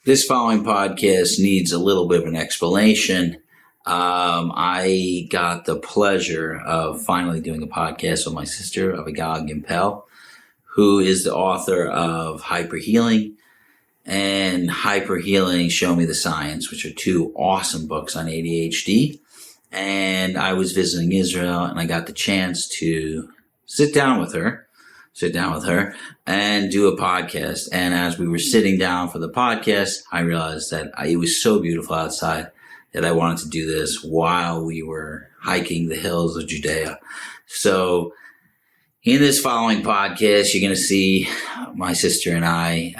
This following podcast needs a little bit of an explanation. I got the pleasure of finally doing a podcast with my sister, Avigail Gimpel, who is the author of HyperHealing and HyperHealing Show Me the Science, which are two awesome books on ADHD. And I was visiting Israel, and I got the chance to sit down with her and do a podcast. And as we were sitting down for the podcast, I realized that it was so beautiful outside that I wanted to do this while we were hiking the hills of Judea. So in this following podcast, you're going to see my sister and I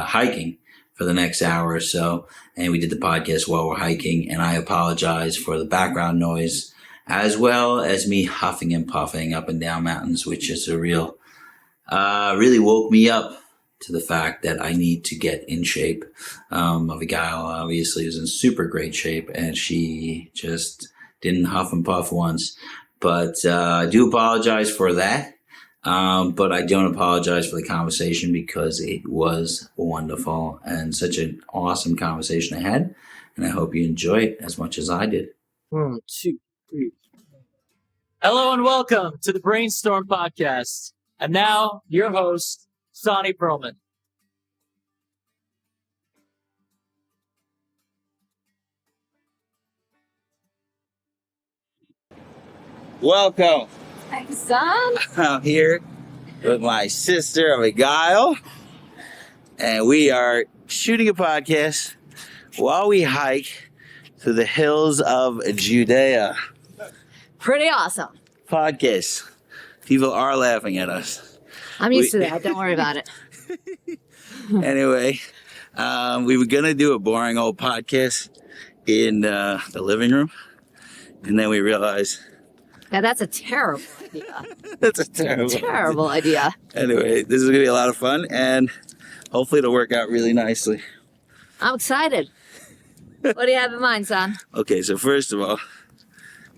hiking for the next hour or so. And we did the podcast while we're hiking. And I apologize for the background noise, as well as me huffing and puffing up and down mountains, which is really woke me up to the fact that I need to get in shape. Abigail obviously is in super great shape, and she just didn't huff and puff once. But I do apologize for that. But I don't apologize for the conversation because it was wonderful and such an awesome conversation I had. And I hope you enjoy it as much as I did. 1, 2, 3. Hello and welcome to the Brainstorm Podcast. And now, your host, Sonny Perlman. Welcome. Thanks, son. I'm here with my sister, Abigail, and we are shooting a podcast while we hike through the hills of Judea. Pretty awesome. Podcast. People are laughing at us. I'm used to that. Don't worry about it. Anyway, we were going to do a boring old podcast in the living room. And then we realized... Yeah, that's a terrible idea. That's a terrible idea. Anyway, this is going to be a lot of fun. And hopefully it'll work out really nicely. I'm excited. What do you have in mind, son? Okay, so first of all...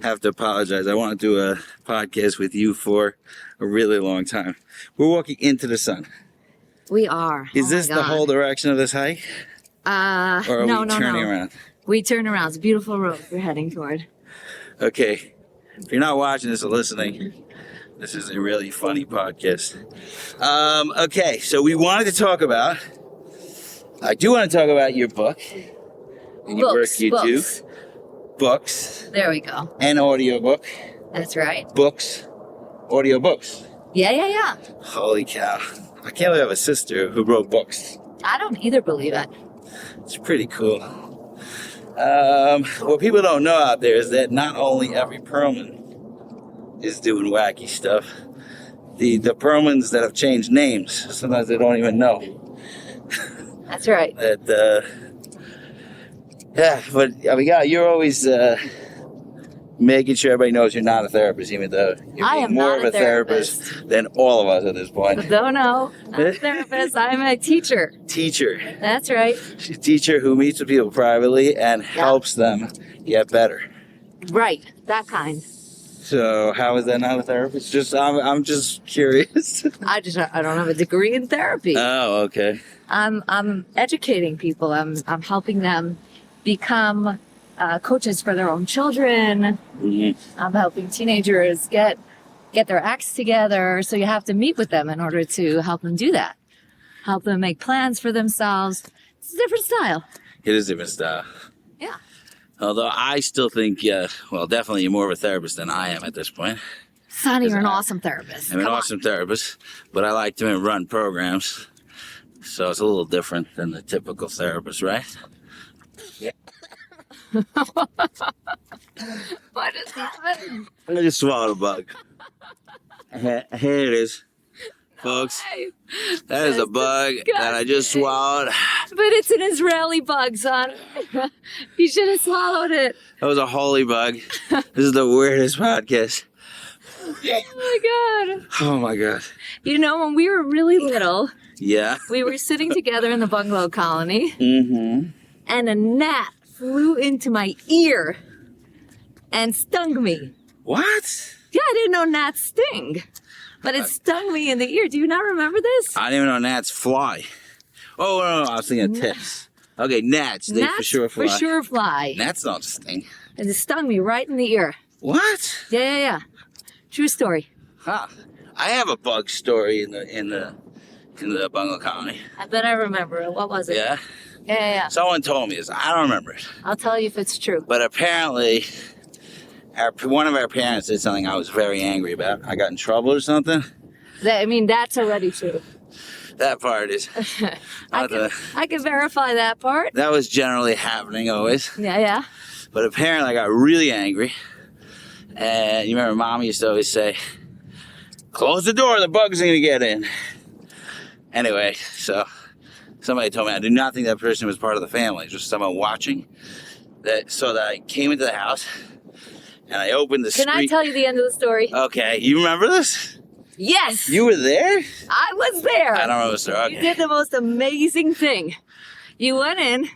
have to apologize. I want to do a podcast with you for a really long time. We're walking into the sun. We are. Is this the whole direction of this hike? Or are we turning around? We turn around. It's a beautiful road we're heading toward. Okay. If you're not watching this or listening, this is a really funny podcast. Okay, so we wanted to talk about... I do want to talk about your book. And your work you do. Books. There we go. And audiobook. That's right. Books. Audiobooks. Yeah. Holy cow. I can't believe I have a sister who wrote books. I don't either believe it. It's pretty cool. What people don't know out there is that not only every Perlman is doing wacky stuff, the Perlmans that have changed names, sometimes they don't even know. That's right. Yeah, but Abigail, you're always making sure everybody knows you're not a therapist, even though you're more of a therapist than all of us at this point. No, not a therapist. I'm a teacher. Teacher. That's right. She's a teacher who meets with people privately and helps them get better. Right, that kind. So how is that not a therapist? I'm just curious. I don't have a degree in therapy. Oh, okay. I'm educating people. I'm helping them become coaches for their own children. Mm-hmm. I'm helping teenagers get their acts together. So you have to meet with them in order to help them do that. Help them make plans for themselves. It's a different style. It is a different style. Yeah. Although I still think, definitely you're more of a therapist than I am at this point. Sonny, you're an awesome therapist. I'm an awesome therapist, but I like to run programs. So it's a little different than the typical therapist, right? Yeah. What is happening? I just swallowed a bug. Here it is, folks. That is a bug that I just swallowed. But it's an Israeli bug, son. You should have swallowed it. That was a holy bug. This is the weirdest podcast. Oh my god. Oh my god. You know, when we were really little, yeah, we were sitting together in the bungalow colony, mm-hmm. and a gnat flew into my ear and stung me. What? Yeah, I didn't know gnats sting, but it stung me in the ear. Do you not remember this? I didn't even know gnats fly. Oh, no, I was thinking of ticks. Okay, gnats. They for sure fly. For sure fly. Gnats don't sting. And it stung me right in the ear. What? Yeah. True story. Huh. I have a bug story in the bungalow colony. I bet I remember it. What was it? Yeah? Yeah. Someone told me this. I don't remember it. I'll tell you if it's true. But apparently, one of our parents did something I was very angry about. I got in trouble or something. That's already true. That part is. I can verify that part. That was generally happening always. Yeah. But apparently I got really angry. And you remember Mom used to always say, close the door, the bug's gonna get in. Anyway, so somebody told me, I do not think that person was part of the family. It was just someone watching. So that I came into the house and I opened the screen. Can I tell you the end of the story? Okay, you remember this? Yes. You were there? I was there. I don't remember the story. Okay. You did the most amazing thing. You went in,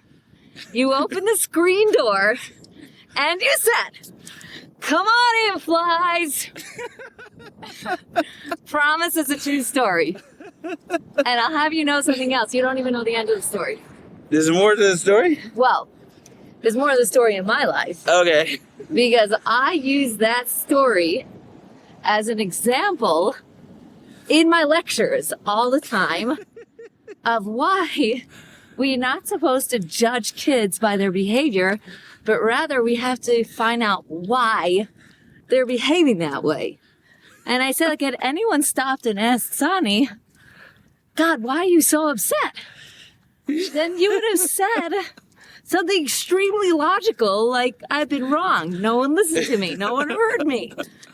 you opened the screen door, and you said, come on in, flies. Promise it's a true story. And I'll have you know something else. You don't even know the end of the story. There's more to the story? Well, there's more of the story in my life. Okay. Because I use that story as an example in my lectures all the time of why we're not supposed to judge kids by their behavior, but rather we have to find out why they're behaving that way. And I said, like, had anyone stopped and asked Sonny, God, why are you so upset? Then you would have said something extremely logical, like, I've been wrong. No one listened to me. No one heard me.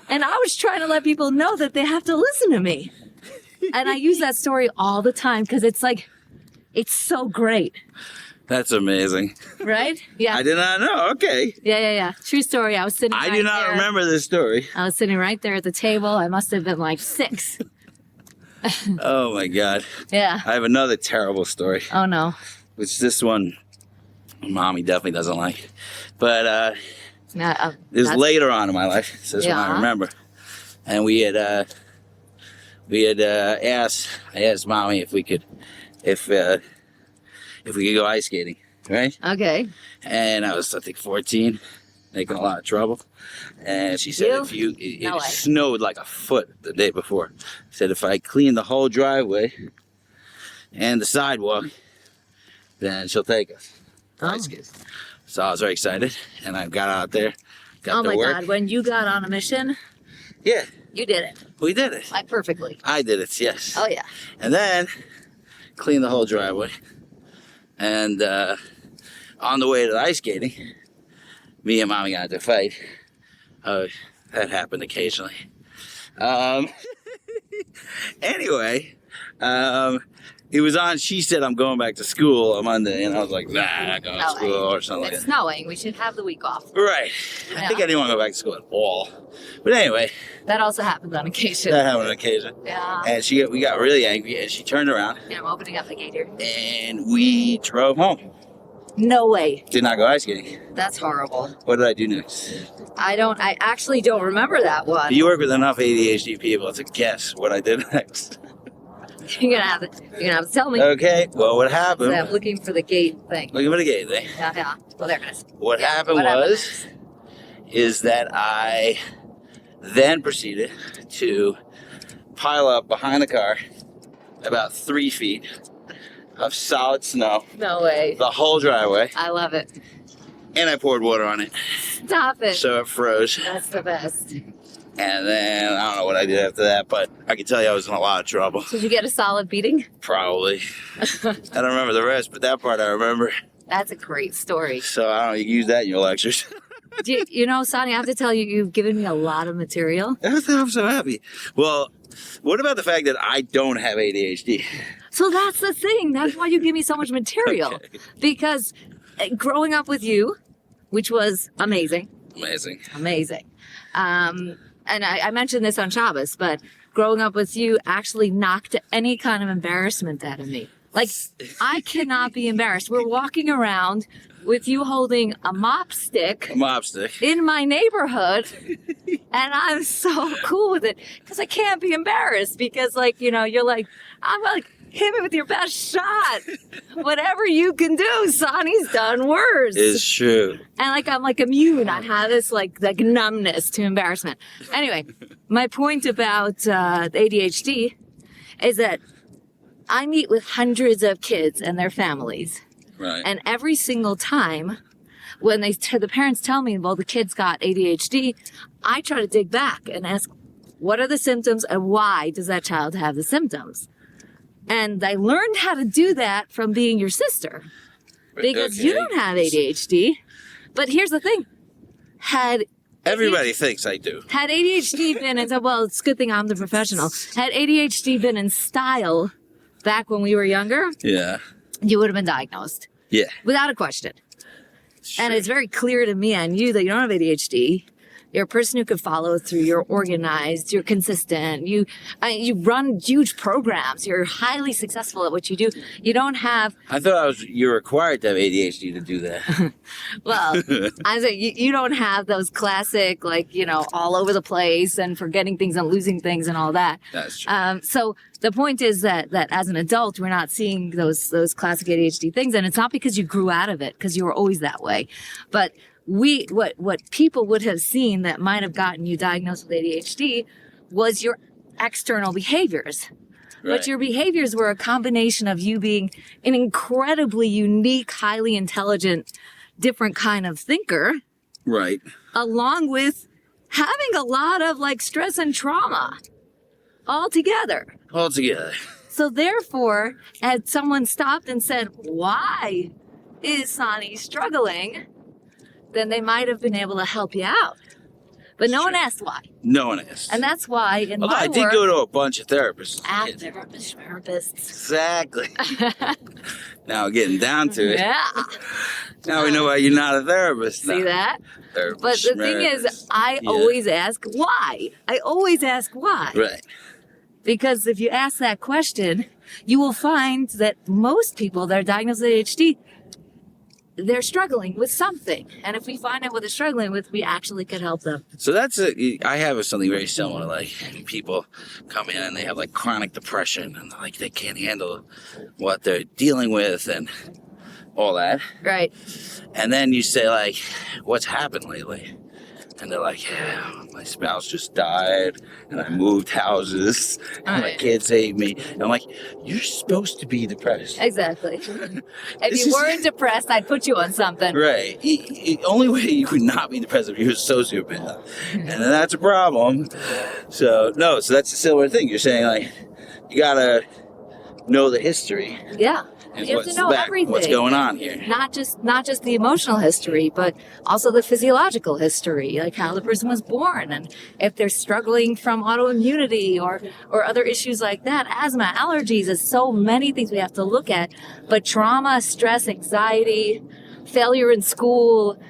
And I was trying to let people know that they have to listen to me. And I use that story all the time because it's like, it's so great. That's amazing. Right? Yeah. I did not know. Okay. Yeah. True story. I was sitting I right do not there. remember this story. I was sitting right there at the table. I must have been like 6. Oh my God. Yeah. I have another terrible story. Oh, no. Which this one, Mommy definitely doesn't like. But it was later on in my life. So this one I remember. And I asked Mommy if we could go ice skating, right? Okay. And I was, I think, 14, making a lot of trouble. And she said, it snowed like a foot the day before. She said, if I clean the whole driveway and the sidewalk, then she'll take us. Ice skating. So I was very excited, and I got out there, got to work. God, when you got on a mission, yeah, you did it. we did it. Like perfectly. I did it, yes. Oh, yeah. And then cleaned the whole driveway. And on the way to the ice skating, me and Mommy got into a fight. That happened occasionally. Anyway, it was on, she said, I'm going back to school on Monday. And I was like, nah, I'm not going to school or something like that. It's snowing. We should have the week off. Right. I think I didn't want to go back to school at all. But anyway. That also happens on occasion. That happened on occasion. Yeah. And we got really angry, and she turned around. Yeah, I'm opening up the gate here. And we drove home. No way. Did not go ice skating. That's horrible. What did I do next? I actually don't remember that one. You work with enough ADHD people to guess what I did next. You're gonna have to tell me. Okay, well, what happened? I'm looking for the gate thing. Looking for the gate thing. Yeah. Well, there it is. What happened is that I then proceeded to pile up behind the car about 3 feet of solid snow. No way. The whole driveway. I love it. And I poured water on it. Stop it. So it froze. That's the best. And then I don't know what I did after that, but I can tell you I was in a lot of trouble. Did you get a solid beating? Probably. I don't remember the rest, but that part I remember. That's a great story. So I don't know, you can use that in your lectures. You know, Sonny, I have to tell you, you've given me a lot of material. I'm so happy. Well, what about the fact that I don't have ADHD? So that's the thing. That's why you give me so much material. Okay. Because growing up with you, which was amazing. Amazing. And I mentioned this on Shabbos, but growing up with you actually knocked any kind of embarrassment out of me. Like, I cannot be embarrassed. We're walking around with you holding a mop stick. In my neighborhood. And I'm so cool with it because I can't be embarrassed because, like, you know, you're like, I'm like, hit me with your best shot. Whatever you can do, Sonny's done worse. It's true. And like I'm like immune. I have this like numbness to embarrassment. Anyway, my point about ADHD is that I meet with hundreds of kids and their families. Right. And every single time when the parents tell me, well, the kid's got ADHD, I try to dig back and ask, what are the symptoms and why does that child have the symptoms? And I learned how to do that from being your sister because you don't have ADHD. But here's the thing. Everybody thinks I do. Had ADHD been in, well, it's a good thing I'm the professional. Had ADHD been in style back when we were younger, Yeah. you would have been diagnosed. Yeah. Without a question. And it's very clear to me and you that you don't have ADHD. You're a person who could follow through. You're organized. You're consistent. You run huge programs. You're highly successful at what you do. You don't have. I thought you're required to have ADHD to do that. Well, I'm saying you don't have those classic, like, all over the place and forgetting things and losing things and all that. That's true. So the point is that as an adult, we're not seeing those classic ADHD things, and it's not because you grew out of it, because you were always that way, but what people would have seen that might have gotten you diagnosed with ADHD was your external behaviors. Right. But your behaviors were a combination of you being an incredibly unique, highly intelligent, different kind of thinker, Right. along with having a lot of like stress and trauma all together. Altogether. So therefore, had someone stopped and said, why is Sonny struggling? Then they might have been able to help you out. But no one asked why. No one asked. And that's why in Although my I did work, go to a bunch of therapists. therapists. Exactly. Now getting down to it. Yeah. Now we know why you're not a therapist. See now. that? Therapist But the thing is, emeritus. I always ask why. I always ask why. Right. Because if you ask that question, you will find that most people that are diagnosed with ADHD, they're struggling with something. And if we find out what they're struggling with, we actually could help them. So I have something very similar. Like people come in and they have like chronic depression and like they can't handle what they're dealing with and all that. Right. And then you say like, what's happened lately? And they're like, yeah, my spouse just died and I moved houses and my kids hate me. And I'm like, you're supposed to be depressed. Exactly. If you weren't depressed, I'd put you on something. Right. The only way you would not be depressed if you're a sociopath. And then that's a problem. So that's a similar thing. You're saying like, you gotta know the history. Yeah. And You have to know everything. What's going on here. Not just the emotional history, but also the physiological history, like how the person was born and if they're struggling from autoimmunity or other issues like that, asthma, allergies. There's so many things we have to look at. But trauma, stress, anxiety, failure in school,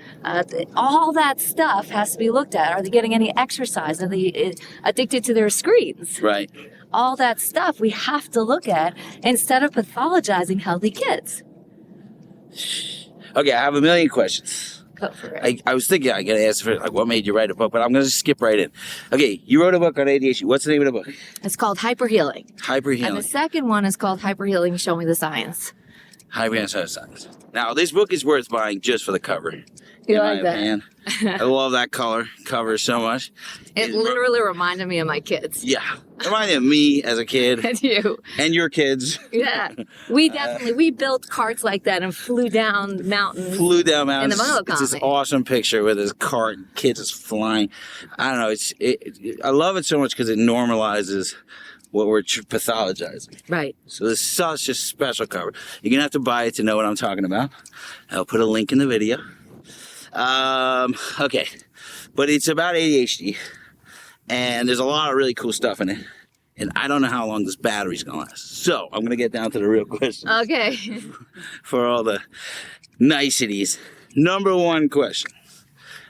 all that stuff has to be looked at. Are they getting any exercise? Are they addicted to their screens? Right. All that stuff we have to look at instead of pathologizing healthy kids. Okay, I have a million questions. Go for it. I was thinking I gotta ask for like what made you write a book, but I'm gonna skip right in. Okay, you wrote a book on ADHD. What's the name of the book? It's called HyperHealing. HyperHealing. And the second one is called HyperHealing, Show Me the Science. HyperHealing Science. Now, this book is worth buying just for the cover. You in like my that? opinion. I love that cover so much. It literally reminded me of my kids. Yeah. Reminded me as a kid. And you. And your kids. Yeah. We built carts like that and flew down mountains. Flew down mountains. In the Mono It's this comic. awesome picture with this cart and kids is flying. I don't know. I love it so much because it normalizes what we're pathologizing. Right. So this is such a special cover. You're going to have to buy it to know what I'm talking about. I'll put a link in the video. Okay. But it's about ADHD. And there's a lot of really cool stuff in it. And I don't know how long this battery's going to last. So I'm going to get down to the real question. Okay. For all the niceties. Number one question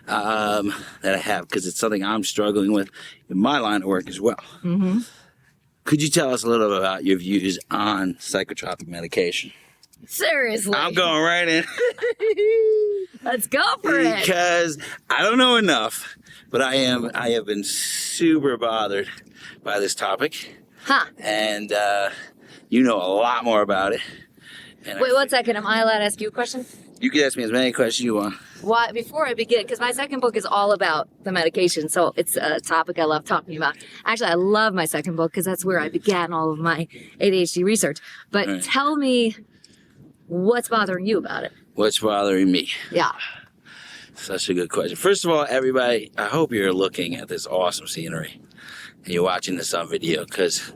that I have, because it's something I'm struggling with in my line of work as well. Mm-hmm. Could you tell us a little bit about your views on psychotropic medication? Seriously. I'm going right in. Let's go for it. Because I don't know enough, but I have been super bothered by this topic. Huh. And You know a lot more about it. And Wait 1 second. Am I allowed to ask you a question? You can ask me as many questions you want. Why, before I begin, because my second book is all about the medication, so it's a topic I love talking about. Actually, I love my second book because that's where I began all of my ADHD research. But Right. tell me what's bothering you about it. What's bothering me? Yeah. Such a good question. First of all, everybody, I hope you're looking at this awesome scenery and you're watching this on video, because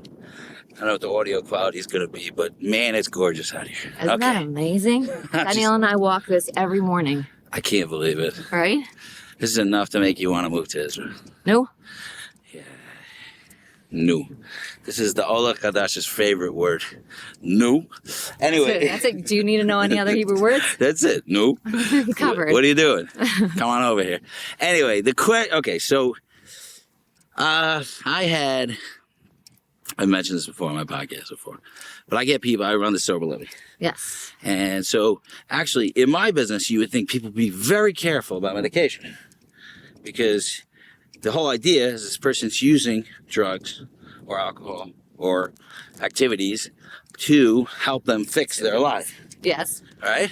I don't know what the audio quality is going to be, but man, it's gorgeous out here. Isn't that amazing? Danielle and I walk this every morning, I can't believe it. right? This is enough to make you want to move to Israel. No? No. This is the Ola Kadash's favorite word. No. Anyway. That's it. Do you need to know any other Hebrew words? That's it. No. Covered. What are you doing? Come on over here. Anyway, okay, so I mentioned this before on my podcast before, but I get people, I run the sober living. Yes. And so actually in my business, you would think people would be very careful about medication, because the whole idea is this person's using drugs or alcohol or activities to help them fix their life. Yes. Right?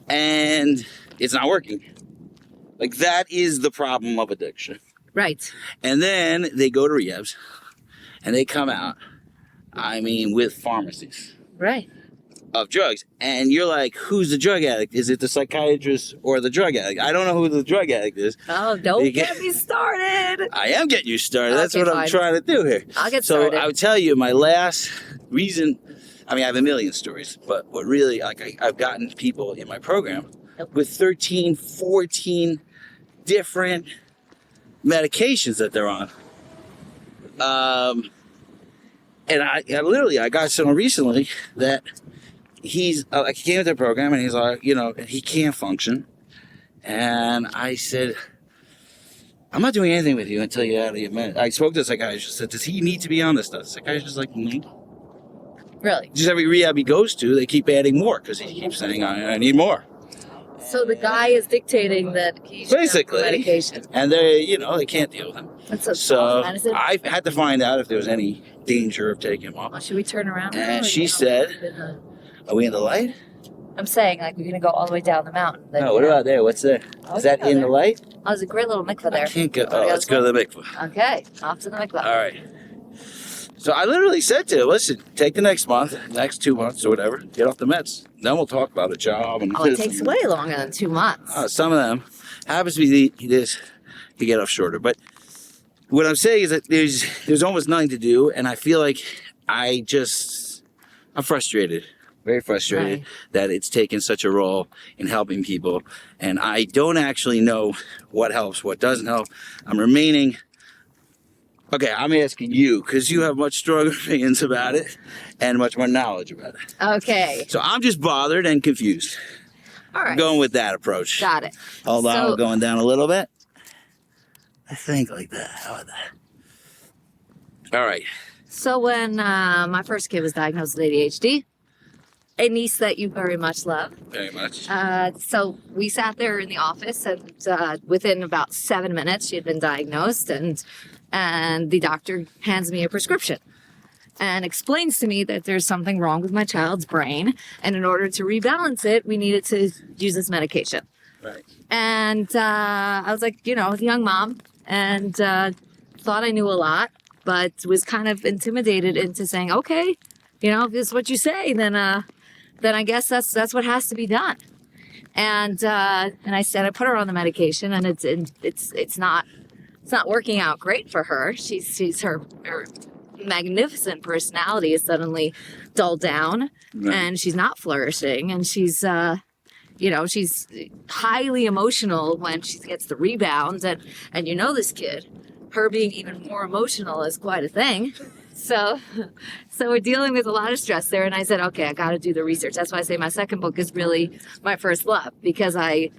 And it's not working. Like, that is the problem of addiction. Right. And then they go to rehabs and they come out, with pharmacies Right. of drugs. And you're like, who's the drug addict? Is it the psychiatrist or the drug addict? I don't know who the drug addict is. Oh, don't get me started. I am getting you started. That's Okay, what I'm fine. trying to do here. I'll get So started. I would tell you my last reason. I have a million stories, but what really, I've gotten people in my program with 13, 14 different medications that they're on. And I got someone recently that he came into the program and he's like, he can't function. And I said, I'm not doing anything with you until you're out of your med. I spoke to the psychiatrist, said, does he need to be on this stuff? The psychiatrist was like, no. Really? Just every rehab he goes to, they keep adding more because he keeps saying, I need more. So the guy is dictating that he should Basically. have medication. And they can't deal with him. That's so So medicine. I had to find out if there was any danger of taking him off. Well, should we turn around? And now, or she you said, are we in the light? I'm saying, like, we're going to go all the way down the mountain. Then, No, what about there? What's there? Oh, Is that yeah, in there. the light? Oh, there's a great little mikveh there. I can't go. Wanna Oh, go let's go to the mikveh. Okay, off to the mikveh. All right. So I literally said to him, listen, take the next month, next 2 months or whatever, get off the meds. Then we'll talk about a job. And Oh, it takes way longer than 2 months. Some of them happens to be this, you get off shorter. But what I'm saying is that there's almost nothing to do, and I feel like I'm frustrated, very frustrated Right. that it's taken such a role in helping people, and I don't actually know what helps, what doesn't help. Okay, I'm asking you, because you have much stronger opinions about it and much more knowledge about it. Okay, So I'm just bothered and confused. all right. I'm going with that approach. Got it. Hold on, So- we're going down a little bit. I think like that. How about that? All right. So when my first kid was diagnosed with ADHD, a niece that you very much love, Very much. so we sat there in the office, and within about 7 minutes, she had been diagnosed, and the doctor hands me a prescription and explains to me that there's something wrong with my child's brain, and in order to rebalance it, we needed to use this medication. Right. And I was like, a young mom, and thought I knew a lot, but was kind of intimidated into saying, okay, if this is what you say, then I guess that's what has to be done. And I said, I put her on the medication, and it's not working out great for her. She's her magnificent personality is suddenly dulled down, Right. and she's not flourishing, and she's she's highly emotional when she gets the rebound, and this kid, her being even more emotional is quite a thing. So we're dealing with a lot of stress there, and I said, okay, I got to do the research. That's why I say my second book is really my first love, because I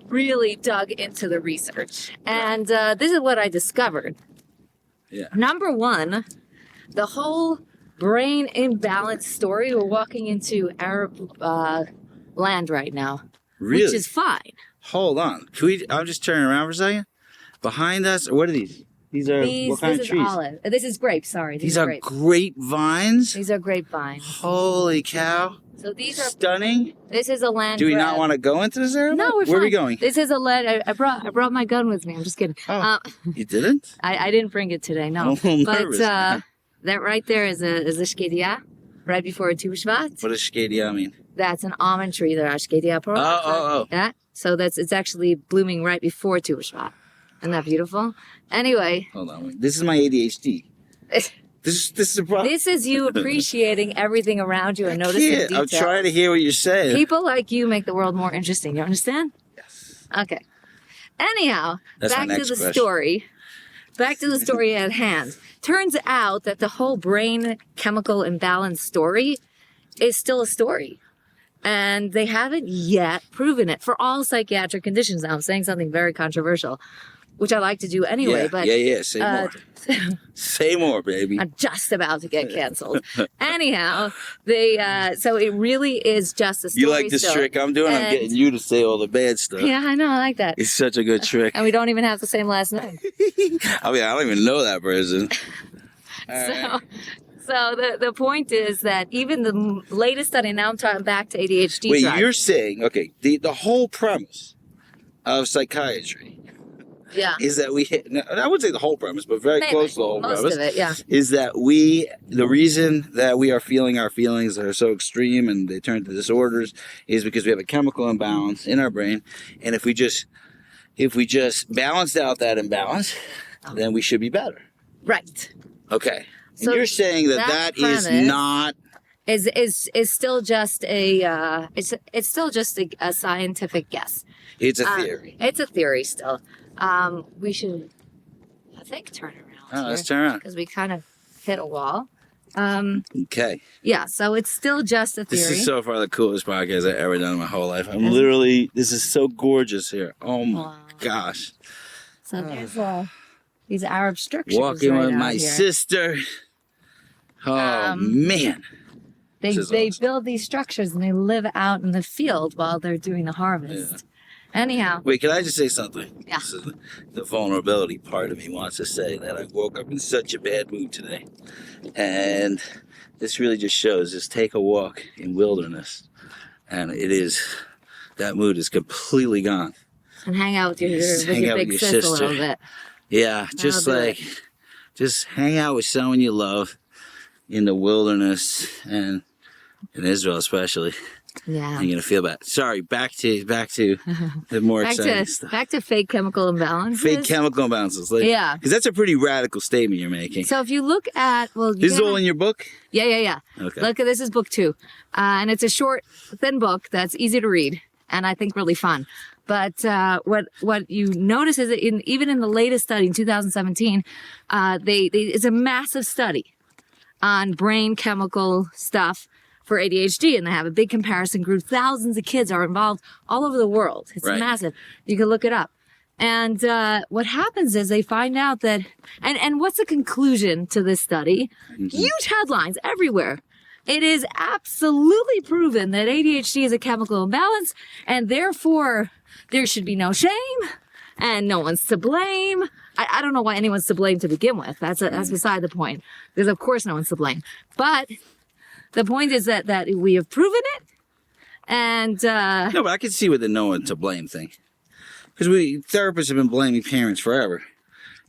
really dug into the research. And this is what I discovered. Yeah. Number one, the whole brain imbalance story, we're walking into Arab land right now, Really? which is fine. Hold on. I'm just turning around for a second. Behind us, what are these? These are what kind of This is trees? olive. This is grape. Sorry, These are grapevines. These are grapevines. Holy cow! So these are Stunning. This is a land. Do we grab. not want to go into this area? No, we're Where are we fine. going? This is a lead. I brought my gun with me. I'm just kidding. Oh, you didn't? I didn't bring it today. No. I'm a little But nervous. that right there is a Judea, right before Tu B'Shvat. What does Judea mean? That's an almond tree. There, Judea. Oh. Yeah. So it's actually blooming right before Tu B'Shvat. Isn't that beautiful? Anyway. Hold on. Wait. This is my ADHD. This is a problem. This is you appreciating everything around you and noticing details. I'm trying to hear what you're saying. People like you make the world more interesting. You understand? Yes. Okay. Anyhow, That's my back to next the question. story. Back to the story at hand. Turns out that the whole brain chemical imbalance story is still a story. And they haven't yet proven it for all psychiatric conditions. Now, I'm saying something very controversial, which I like to do anyway. Yeah, but yeah. Say more. Say more, baby. I'm just about to get canceled. Anyhow, so it really is just a story. You like this still. trick I'm doing? I'm And- getting you to say all the bad stuff. Yeah, I know. I like that. It's such a good trick. And we don't even have the same last name. I mean, I don't even know that person. So the point is that even the latest study, now I'm talking back to ADHD Wait, drugs. you're saying, okay, the whole premise of psychiatry Yeah. is that I wouldn't say the whole premise, but very Maybe. close to the whole Most premise, of it, yeah. is that the reason that we are feeling our feelings that are so extreme and they turn to disorders is because we have a chemical imbalance in our brain. And if we just balanced out that imbalance, then we should be better. Right. Okay. And So you're saying that is premise not... is still just a it's still just a scientific guess. It's a theory. It's a theory still. We should, I think, turn around. Let's turn around. Because we kind of hit a wall. Okay. Yeah, so it's still just a theory. This is so far the coolest podcast I've ever done in my whole life. This is so gorgeous here. Oh my gosh. So there's these Arab structures. Walking right with out my here. sister. Oh, man. They awesome. build these structures and they live out in the field while they're doing the harvest. Anyhow. Wait, can I just say something? Yeah. This is the vulnerability part of me wants to say that I woke up in such a bad mood today. And this really just shows, just take a walk in wilderness. And that mood is completely gone. And hang out with your, hang out big with your sis a sister. little bit. Yeah, just That'll do just hang out with someone you love in the wilderness and in Israel especially. Yeah. And you're gonna feel bad. Sorry, back to the more exciting stuff. Back to fake chemical imbalances. Fake chemical imbalances. Yeah. Because that's a pretty radical statement you're making. So if you look at This is all in your book? Yeah. Okay. Look, this is book 2. And it's a short, thin book that's easy to read and I think really fun. But what you notice is that even in the latest study in 2017, it's a massive study on brain chemical stuff for ADHD, and they have a big comparison group. Thousands of kids are involved all over the world. It's Right. massive. You can look it up. And what happens is they find out that, and what's the conclusion to this study? Huge headlines everywhere. It is absolutely proven that ADHD is a chemical imbalance, and therefore there should be no shame, and no one's to blame. I don't know why anyone's to blame to begin with. That's beside the point, because of course no one's to blame. But the point is that we have proven it, and No, but I can see with the no one to blame thing. Because therapists have been blaming parents forever.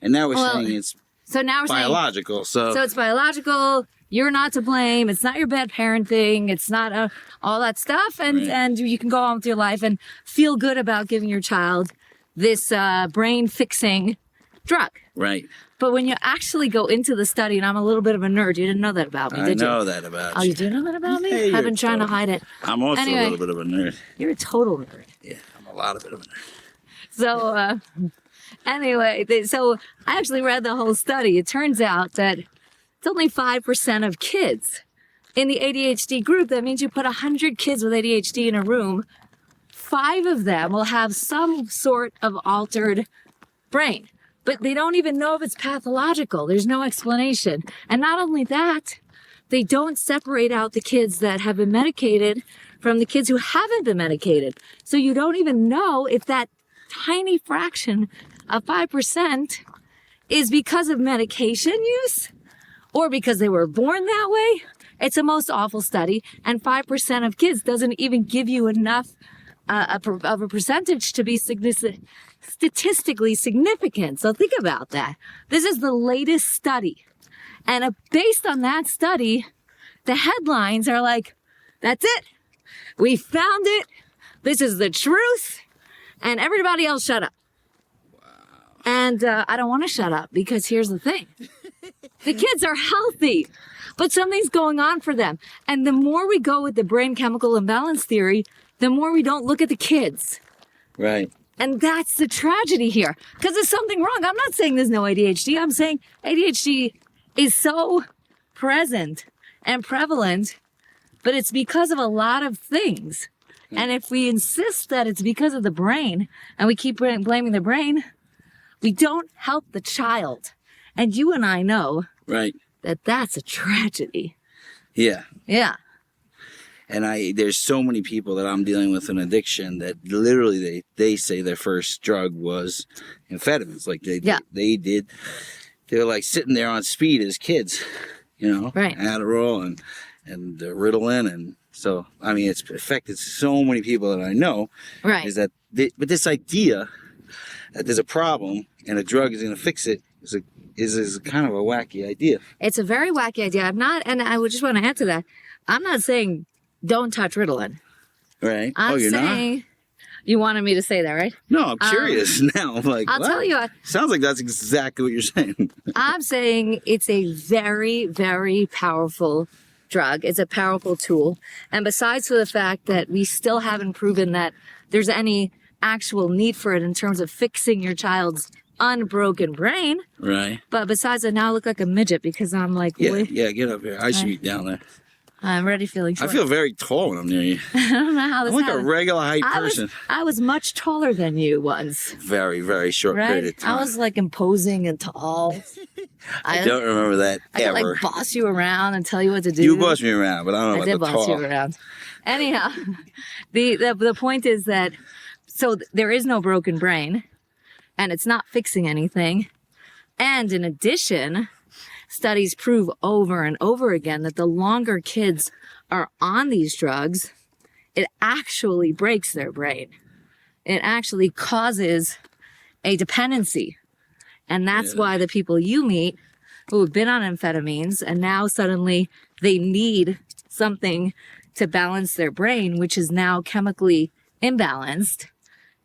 And now we're saying it's so now we're biological. saying, so it's biological. You're not to blame. It's not your bad parenting. It's not all that stuff. And you can go on with your life and feel good about giving your child this brain fixing drug. Right. But when you actually go into the study, and I'm a little bit of a nerd, you didn't know that about me, did you? I know that about Oh, you. you do know that about me? Yeah, I've been trying to hide it. I'm also Anyway. a little bit of a nerd. You're a total nerd. Yeah, I'm a lot of bit of a nerd. So, anyway, so I actually read the whole study. It turns out that it's only 5% of kids in the ADHD group. That means you put 100 kids with ADHD in a room, 5 of them will have some sort of altered brain. But they don't even know if it's pathological. There's no explanation. And not only that, they don't separate out the kids that have been medicated from the kids who haven't been medicated. So you don't even know if that tiny fraction of 5% is because of medication use or because they were born that way. It's the most awful study, and 5% of kids doesn't even give you enough of a percentage to be statistically significant. So think about that. This is the latest study. And based on that study, the headlines are like, that's it. We found it. This is the truth. And everybody else shut up. And I don't want to shut up because here's the thing. The kids are healthy, but something's going on for them. And the more we go with the brain chemical imbalance theory, the more we don't look at the kids. Right. And that's the tragedy here. Because there's something wrong. I'm not saying there's no ADHD. I'm saying ADHD is so present and prevalent, but it's because of a lot of things. And if we insist that it's because of the brain and we keep blaming the brain, we don't help the child. And you and I know that that's a tragedy. Yeah. Yeah. And there's so many people that I'm dealing with an addiction that literally they say their first drug was amphetamines. Like they were like sitting there on speed as kids, Right. Adderall and Ritalin. And so, I mean, it's affected so many people that I know. Right. Is that, but this idea that there's a problem and a drug is going to fix it is kind of a wacky idea. It's a very wacky idea. And I would just want to add to that. I'm not saying don't touch Ritalin. Right. You're saying, not? You wanted me to say that, right? No, I'm curious now. I'm like, I'll tell you. Sounds like that's exactly what you're saying. I'm saying it's a very, very powerful drug. It's a powerful tool. And besides for the fact that we still haven't proven that there's any actual need for it in terms of fixing your child's unbroken brain. Right. But besides that, now I look like a midget because I'm like, yeah, get up here. I should be down there. I'm already feeling short. I feel very tall when I'm near you. I don't know how this I'm like happened. a regular height person. I was much taller than you once. Very, very short period of time. I was like imposing and tall. I don't remember that ever. I could like boss you around and tell you what to do. You bossed me around, but I don't know I did boss you around. Anyhow, the point is that there is no broken brain, and it's not fixing anything. And in addition, studies prove over and over again that the longer kids are on these drugs, it actually breaks their brain. It actually causes a dependency. And that's why the people you meet who have been on amphetamines and now suddenly they need something to balance their brain, which is now chemically imbalanced.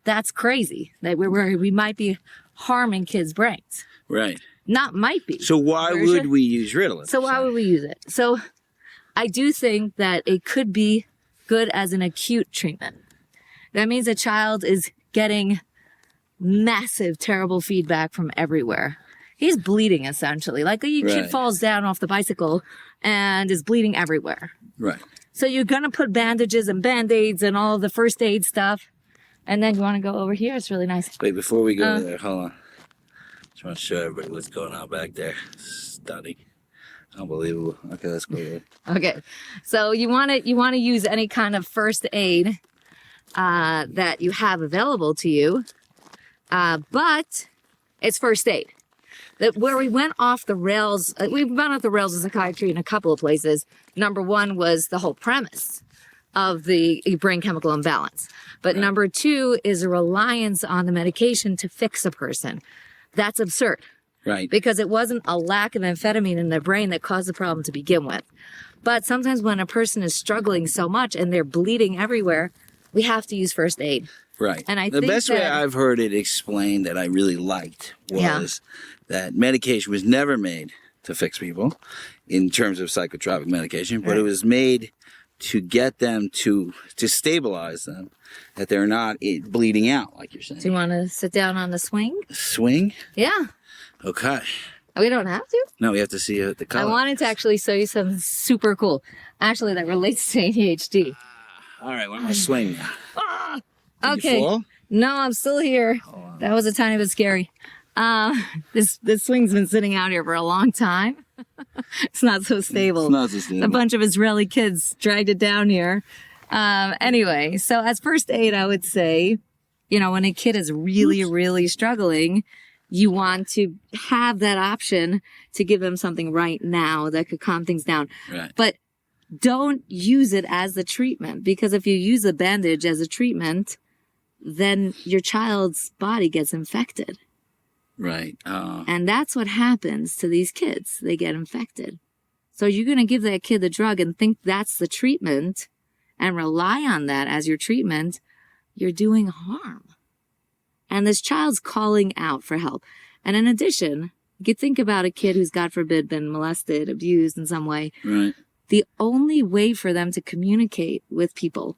That's crazy. That we might be harming kids' brains. Right. Not might be. So why would we use Ritalin? So why would we use it? So I do think that it could be good as an acute treatment. That means a child is getting massive, terrible feedback from everywhere. He's bleeding essentially. Like a kid falls down off the bicycle and is bleeding everywhere. Right. So you're going to put bandages and Band-Aids and all the first aid stuff. And then you want to go over here. It's really nice. Wait, before we go there, hold on. Just want to show everybody what's going on back there. Stunning. Unbelievable. Okay, let's go there. Okay. So you want to use any kind of first aid that you have available to you. But it's first aid. Where we went off the rails, we went off the rails in psychiatry in a couple of places. Number one was the whole premise of the brain chemical imbalance. But number two is a reliance on the medication to fix a person. That's absurd. Right. Because it wasn't a lack of amphetamine in their brain that caused the problem to begin with. But sometimes when a person is struggling so much and they're bleeding everywhere, we have to use first aid. Right. And the best way I've heard it explained that I really liked was that medication was never made to fix people in terms of psychotropic medication, but it was made to get them to stabilize them, that they're not bleeding out, like you're saying. Do you want to sit down on the swing? Swing? Yeah. Okay. We don't have to? No, we have to see the color. I wanted to actually show you something super cool. Actually, that relates to ADHD. All right, where am I swing now? Okay. You fall? No, I'm still here. That was a tiny bit scary. This swing's been sitting out here for a long time. It's not so stable. It's not so stable. A bunch of Israeli kids dragged it down here. Anyway, so as first aid, I would say, when a kid is really, really struggling, you want to have that option to give them something right now that could calm things down. Right. But don't use it as a treatment, because if you use a bandage as a treatment, then your child's body gets infected. Right. And that's what happens to these kids. They get infected. So you're going to give that kid the drug and think that's the treatment and rely on that as your treatment. You're doing harm. And this child's calling out for help. And in addition, you could think about a kid who's, God forbid, been molested, abused in some way. Right. The only way for them to communicate with people,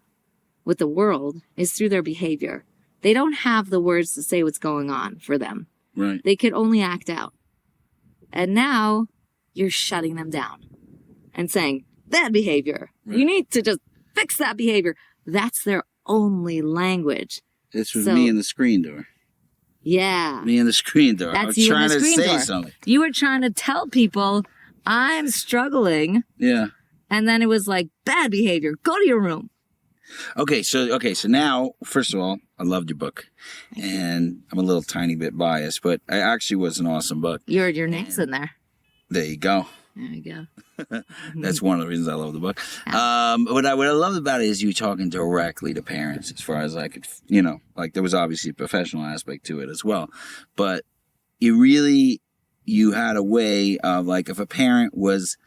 with the world, is through their behavior. They don't have the words to say what's going on for them. Right. They could only act out. And now you're shutting them down and saying, bad behavior. Right. You need to just fix that behavior. That's their only language. This was So- me in the screen door. Yeah. Me in the screen door. I That's was you in trying the to screen say door. something. You were trying to tell people, I'm struggling. Yeah. And then it was like, bad behavior. Go to your room. Okay, so now, first of all, I loved your book, and I'm a little tiny bit biased, but it actually was an awesome book. Your name's in there. There you go. There you go. That's one of the reasons I love the book. What I loved about it is you talking directly to parents, as far as I could, like there was obviously a professional aspect to it as well, but you had a way of, like, if a parent was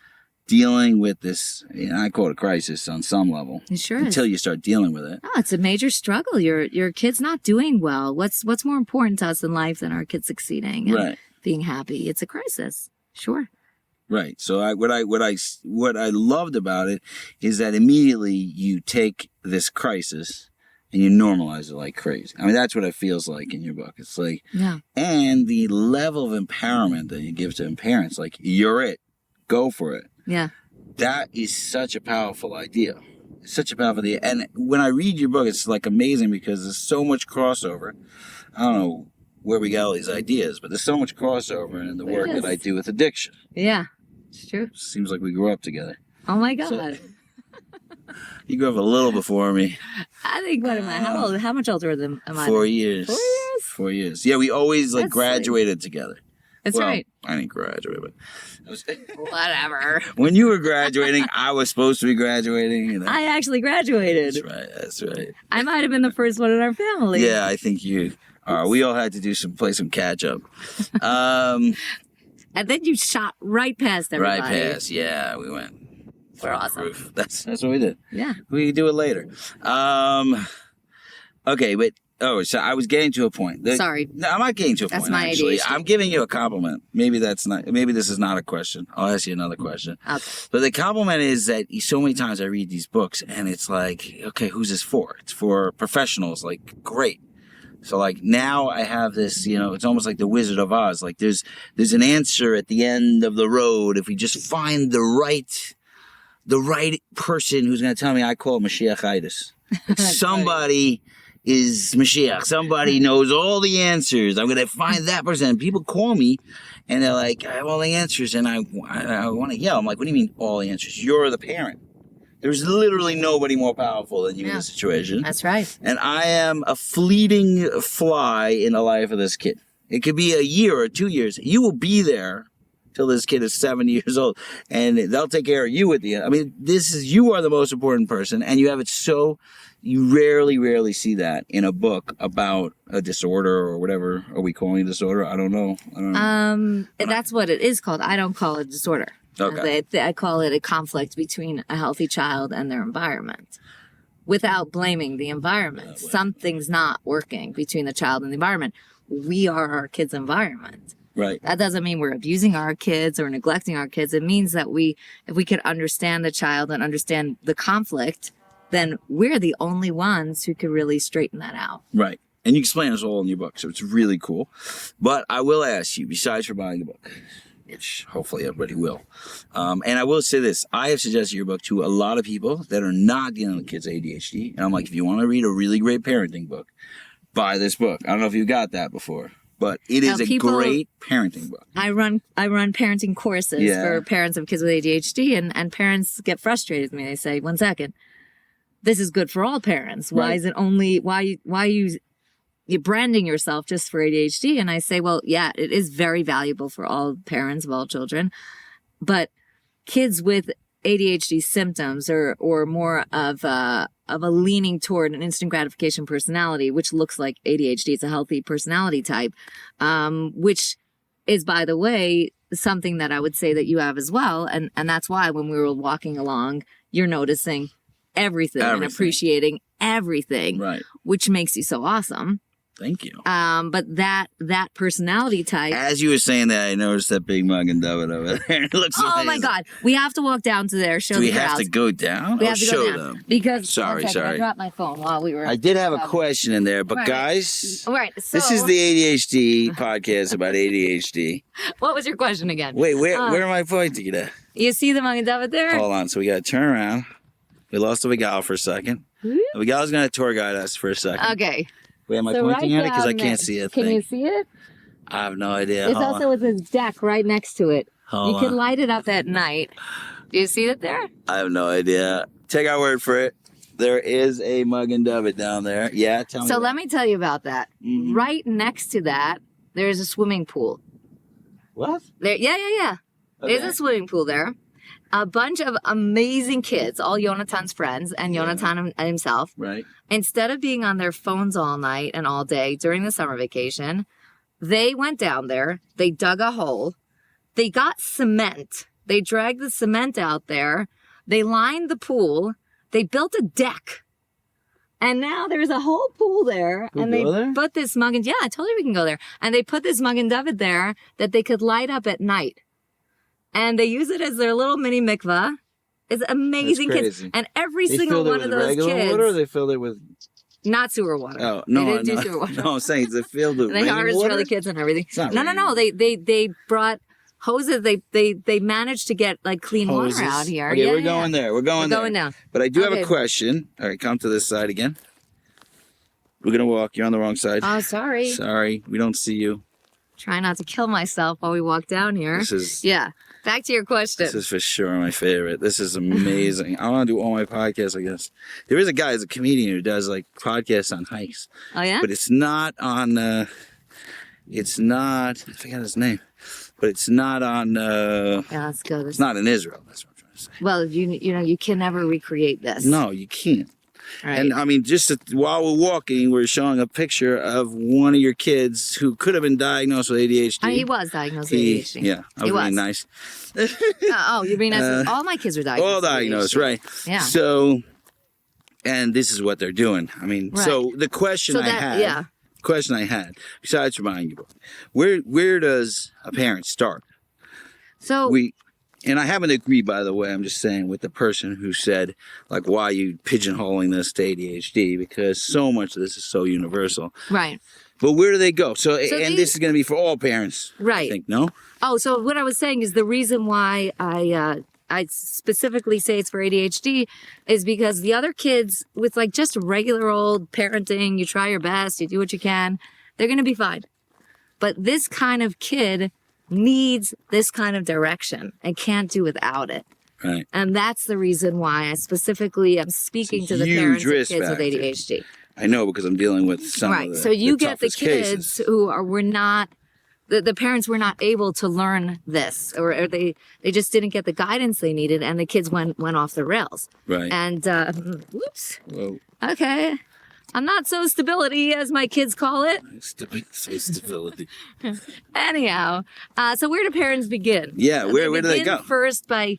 dealing with this, I call it a crisis on some level. It sure is. Until you start dealing with it. Oh, it's a major struggle. Your kid's not doing well. What's more important to us in life than our kids succeeding and Right. being happy? It's a crisis. Sure. Right. So what I loved about it is that immediately you take this crisis and you normalize it like crazy. I mean, that's what it feels like in your book. It's like, Yeah. and the level of empowerment that you give to parents, like, you're it, go for it. Yeah. That is such a powerful idea. It's such a powerful idea. And when I read your book, it's like amazing because there's so much crossover. I don't know where we got all these ideas, but there's so much crossover in the There work is. that I do with addiction. Yeah. It's true. Seems like we grew up together. Oh my God. So- You grew up a little before me. I think, what am I? How much older am I? 4 years. 4 years? 4 years. Yeah, we always That's graduated together. That's Well, right. I didn't graduate, but I was, Whatever. when you were graduating, I was supposed to be graduating. I actually graduated. That's right. That's right. I might have been the first one in our family. Yeah, I think you. We all had to play some catch up. And then you shot right past everybody. Right past. Yeah, we went. We're through the awesome. roof. That's what we did. Yeah. We can do it later. Okay, but so I was getting to a point. Sorry. No, I'm not getting to a That's point. my Actually, ADHD. I'm giving you a compliment. Maybe this is not a question. I'll ask you another question. Okay. But the compliment is that so many times I read these books and it's like, okay, who's this for? It's for professionals. Like, great. So like now I have this, it's almost like the Wizard of Oz. Like there's an answer at the end of the road if we just find the right person who's going to tell me. I call it Mashiachitis. Somebody is Mashiach. Somebody knows all the answers. I'm going to find that person. And people call me and they're like, I have all the answers. And I want to yell. I'm like, what do you mean all the answers? You're the parent. There's literally nobody more powerful than you in this situation. That's right. And I am a fleeting fly in the life of this kid. It could be a year or 2 years. You will be there till this kid is 7 years old. And they'll take care of you at the end. I mean, you are the most important person. And you have it so, you rarely see that in a book about a disorder or whatever. Are we calling it a disorder? I don't know. That's what it is called. I don't call it disorder. Okay. I call it a conflict between a healthy child and their environment. Without blaming the environment. Something's not working between the child and the environment. We are our kids' environment. Right. That doesn't mean we're abusing our kids or neglecting our kids. It means that if we could understand the child and understand the conflict, then we're the only ones who could really straighten that out. Right. And you explain this all in your book, so it's really cool. But I will ask you, besides for buying the book, which hopefully everybody will. And I will say this. I have suggested your book to a lot of people that are not dealing with kids' ADHD. And I'm like, if you want to read a really great parenting book, buy this book. I don't know if you got that before, but it is a great parenting book. I run parenting courses for parents of kids with ADHD, and parents get frustrated with me. They say, 1 second, this is good for all parents. Why is it only, why you you're branding yourself just for ADHD. And I say, well, yeah, it is very valuable for all parents of all children. But kids with ADHD symptoms or more of a leaning toward an instant gratification personality, which looks like ADHD, it's a healthy personality type, which is, by the way, something that I would say that you have as well. And that's why when we were walking along, you're noticing everything. And appreciating everything, Right. which makes you so awesome. Thank you. But that personality type. As you were saying that, I noticed that big mug and David over there. It looks Oh amazing. my God. We have to walk down to there, show Do we the have crowd. to go down? We Or have to show go down. them? Because Sorry, one second, sorry. I dropped my phone while we were. I did have a question in there, but Right. guys, All right. So this is the ADHD podcast about ADHD. what was your question again? Wait, where am I pointing you at? You see the mug and David there? Hold on. So we got to turn around. We lost Avigail for a second. Avigail's going to tour guide us for a second. Okay. Wait, am I So pointing right at it? Because I down can't there- see a Can thing. you see it? I have no idea. It's Hold also on. with a deck right next to it. Hold You can on. light it up at night. Do you see it there? I have no idea. Take our word for it. There is a mug and David down there. Yeah, tell me. So let me tell you about that. Mhm. Right next to that, there's a swimming pool. What? There, yeah. There's a swimming pool there. A bunch of amazing kids, all Jonathan's friends and Jonathan himself. Right. Instead of being on their phones all night and all day during the summer vacation, they went down there, they dug a hole, they got cement, they dragged the cement out there, they lined the pool, they built a deck. And now there's a whole pool there. Can And we they go there? put this mug and, yeah, I told you we can go there. And they put this mug and David there that they could light up at night. And they use it as their little mini mikvah. It's amazing That's kids. crazy. And every They single filled it one with of those regular kids, water, or they filled it with. not sewer water. Oh They no, didn't do no, sewer water. no! I'm saying it's a filled with They raining harvest water. for the kids and everything. It's not No. They brought hoses. They managed to get like clean Hoses. water out here. Okay, Yeah, we're yeah. going there. We're going We're there. going now. But I do have Okay. a question. All right, come to this side again. We're gonna walk. You're on the wrong side. Oh, sorry. Sorry, we don't see you. Try not to kill myself while we walk down here. This is Yeah. Back to your question. this is for sure my favorite. This is amazing. I want to do all my podcasts. I guess there is a guy, who's a comedian, who does like podcasts on hikes, Oh yeah. but it's not on. It's not. I forgot his name, but it's not on. Yeah, let's go. It's not in Israel. That's what I'm trying to say. Well, you can never recreate this. No, you can't. Right. And I mean, while we're walking, we're showing a picture of one of your kids who could have been diagnosed with ADHD. He was diagnosed with ADHD. Yeah, that He was really was. nice. Oh, you're being nice. All my kids were diagnosed. All with diagnosed, ADHD. right? Yeah. So, and this is what they're doing. I mean, Right. so the question So I that- had, yeah. besides reminding you, where does a parent start? So And I haven't agreed, by the way, I'm just saying, with the person who said, like, why are you pigeonholing this to ADHD? Because so much of this is so universal. right. But where do they go? So and these- this is going to be for all parents, Right. I think, no? Oh, so what I was saying is the reason why I specifically say it's for ADHD is because the other kids with like just regular old parenting, you try your best, you do what you can, they're going to be fine. But this kind of kid needs this kind of direction and can't do without it. Right. And that's the reason why I specifically am speaking It's a to the huge parents of risk kids with factor. ADHD. I know, because I'm dealing with some Right. of the So you get the toughest kids cases. who were not, the parents were not able to learn this, or they just didn't get the guidance they needed, and the kids went off the rails. Right. And whoops. Whoa. Okay. I'm not so stability, as my kids call it. Stability. Anyhow, so where do parents begin? Yeah, where do they begin go? First by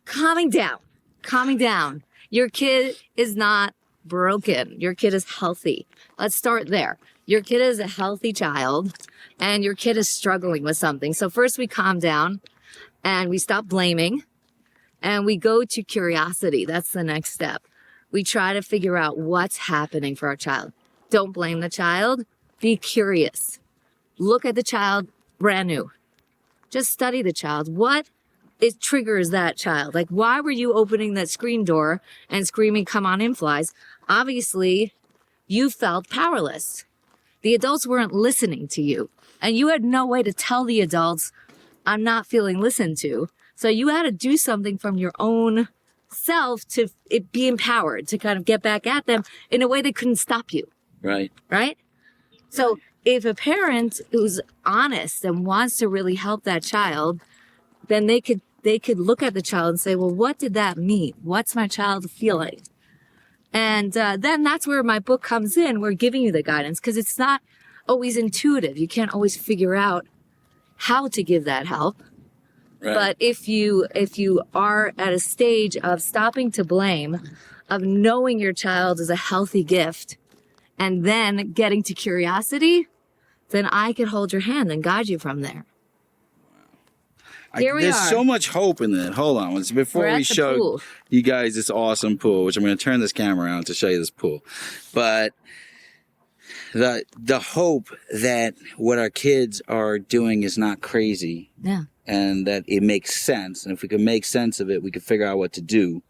calming down. Calming down. Your kid is not broken. Your kid is healthy. Let's start there. Your kid is a healthy child, and your kid is struggling with something. So first we calm down, and we stop blaming, and we go to curiosity. That's the next step. We try to figure out what's happening for our child. Don't blame the child. Be curious. Look at the child brand new. Just study the child. What triggers that child? Like, why were you opening that screen door and screaming, "Come on in, flies"? Obviously, you felt powerless. The adults weren't listening to you. And you had no way to tell the adults, "I'm not feeling listened to." So you had to do something from your own self to be empowered, to kind of get back at them in a way that couldn't stop you. Right. right? So if a parent who's honest and wants to really help that child, then they could look at the child and say, well, what did that mean? What's my child feeling? And then that's where my book comes in. We're giving you the guidance because it's not always intuitive. You can't always figure out how to give that help. Right. But if you are at a stage of stopping to blame, of knowing your child is a healthy gift, and then getting to curiosity, then I could hold your hand and guide you from there. Here we There's are. so much hope in that. Hold on. Before We're at we the show pool. you guys this awesome pool, which I'm going to turn this camera around to show you this pool. But the hope that what our kids are doing is not crazy. Yeah. And that it makes sense. And if we can make sense of it, we can figure out what to do.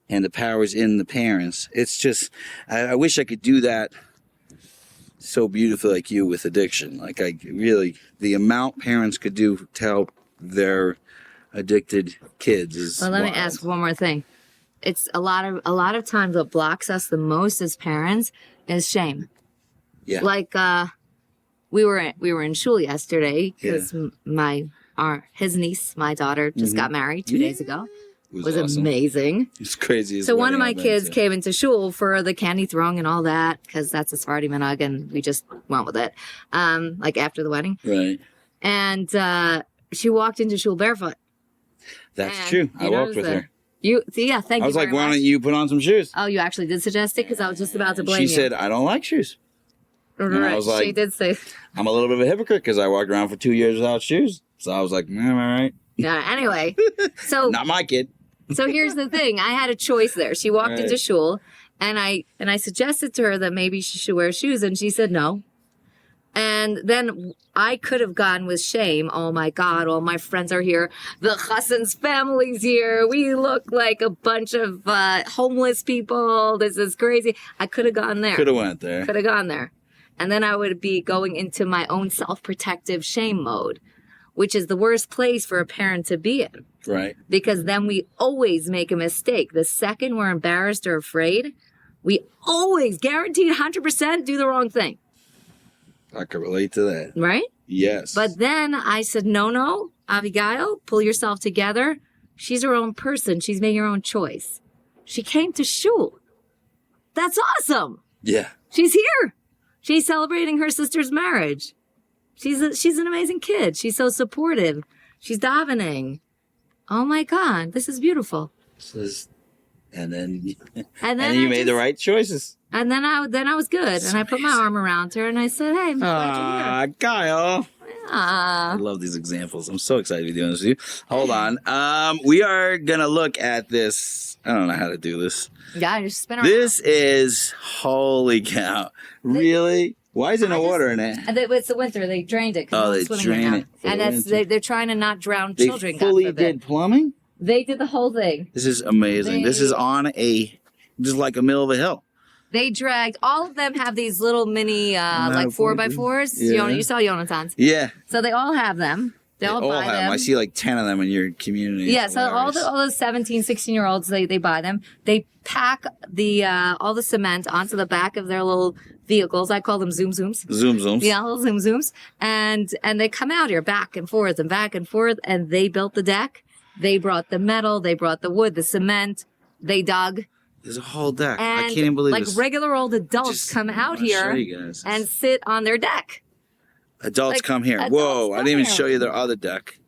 And the power's in the parents. It's just, I wish I could do that so beautifully like you with addiction. Like the amount parents could do to help their addicted kids is Well, let me wild. ask one more thing. It's a lot of times what blocks us the most as parents is shame. Yeah. Like we were in shul yesterday because his niece, my daughter, just got married 2 days ago. It Was awesome. amazing. It's crazy. So one of my kids came into shul for the candy throwing and all that because that's a Sephardi minhag, and we just went with it. Like after the wedding, Right. and she walked into shul barefoot. That's And true. I you walked noticed with that. her. Thank you. I was like, very why much. don't you put on some shoes? Oh, you actually did suggest it because I was just about to blame She you. said, I don't like shoes. and I Right, was like- she did say. I'm a little bit of a hypocrite because I walked around for 2 years without shoes. So I was like, all right. Yeah. Anyway, so Not my kid. so here's the thing. I had a choice there. She walked Right. into shul, and I suggested to her that maybe she should wear shoes, and she said no. And then I could have gone with shame. Oh my God, all my friends are here. The Hassan's family's here. We look like a bunch of homeless people. This is crazy. I could have gone there. Could have went there. Could have gone there. And then I would be going into my own self-protective shame mode, which is the worst place for a parent to be in. Right. Because then we always make a mistake. The second we're embarrassed or afraid, we always guaranteed 100% do the wrong thing. I could relate to that. Right? Yes. But then I said, no, Avigail, pull yourself together. She's her own person. She's making her own choice. She came to shul. That's awesome. yeah. She's here. She's celebrating her sister's marriage. She's an amazing kid. She's so supportive. She's davening. Oh my God, this is beautiful. And then And you made the right choices. And then I was good, and I put my arm around her, and I said, "Hey, I'm glad you're Kyle. here." I Ah. love these examples. I'm so excited to be doing this with you. Hold on. We are going to look at this. I don't know how to do this. Yeah, you're spinning. This is, holy cow. Really? Why is there no water in it? And it's the winter. They drained it. 'cause Oh, no they one's swimming drain in it for and the that's winter. they're trying to not drown They children. God fully forbid. did plumbing? They did the whole thing. This is amazing. This is on just like a middle of a hill. They dragged. All of them have these little mini, like 4x4s. Yeah. You saw Yonatan's. Yeah. So they all have them. They all buy have them. them. I see like 10 of them in your community. Yeah, It's so all hilarious. the 17, 16-year-olds, they buy them. They pack all the cement onto the back of their little vehicles. I call them zoom zooms. Zoom zooms. Yeah, little zoom zooms. And they come out here back and forth, and they built the deck. They brought the metal, they brought the wood, the cement, they dug. There's a whole deck. And I can't even believe like this. regular old adults Just come out wanna show here you guys. and sit on their deck. Adults like, come here. adults Whoa, I come didn't even here. show you their other deck.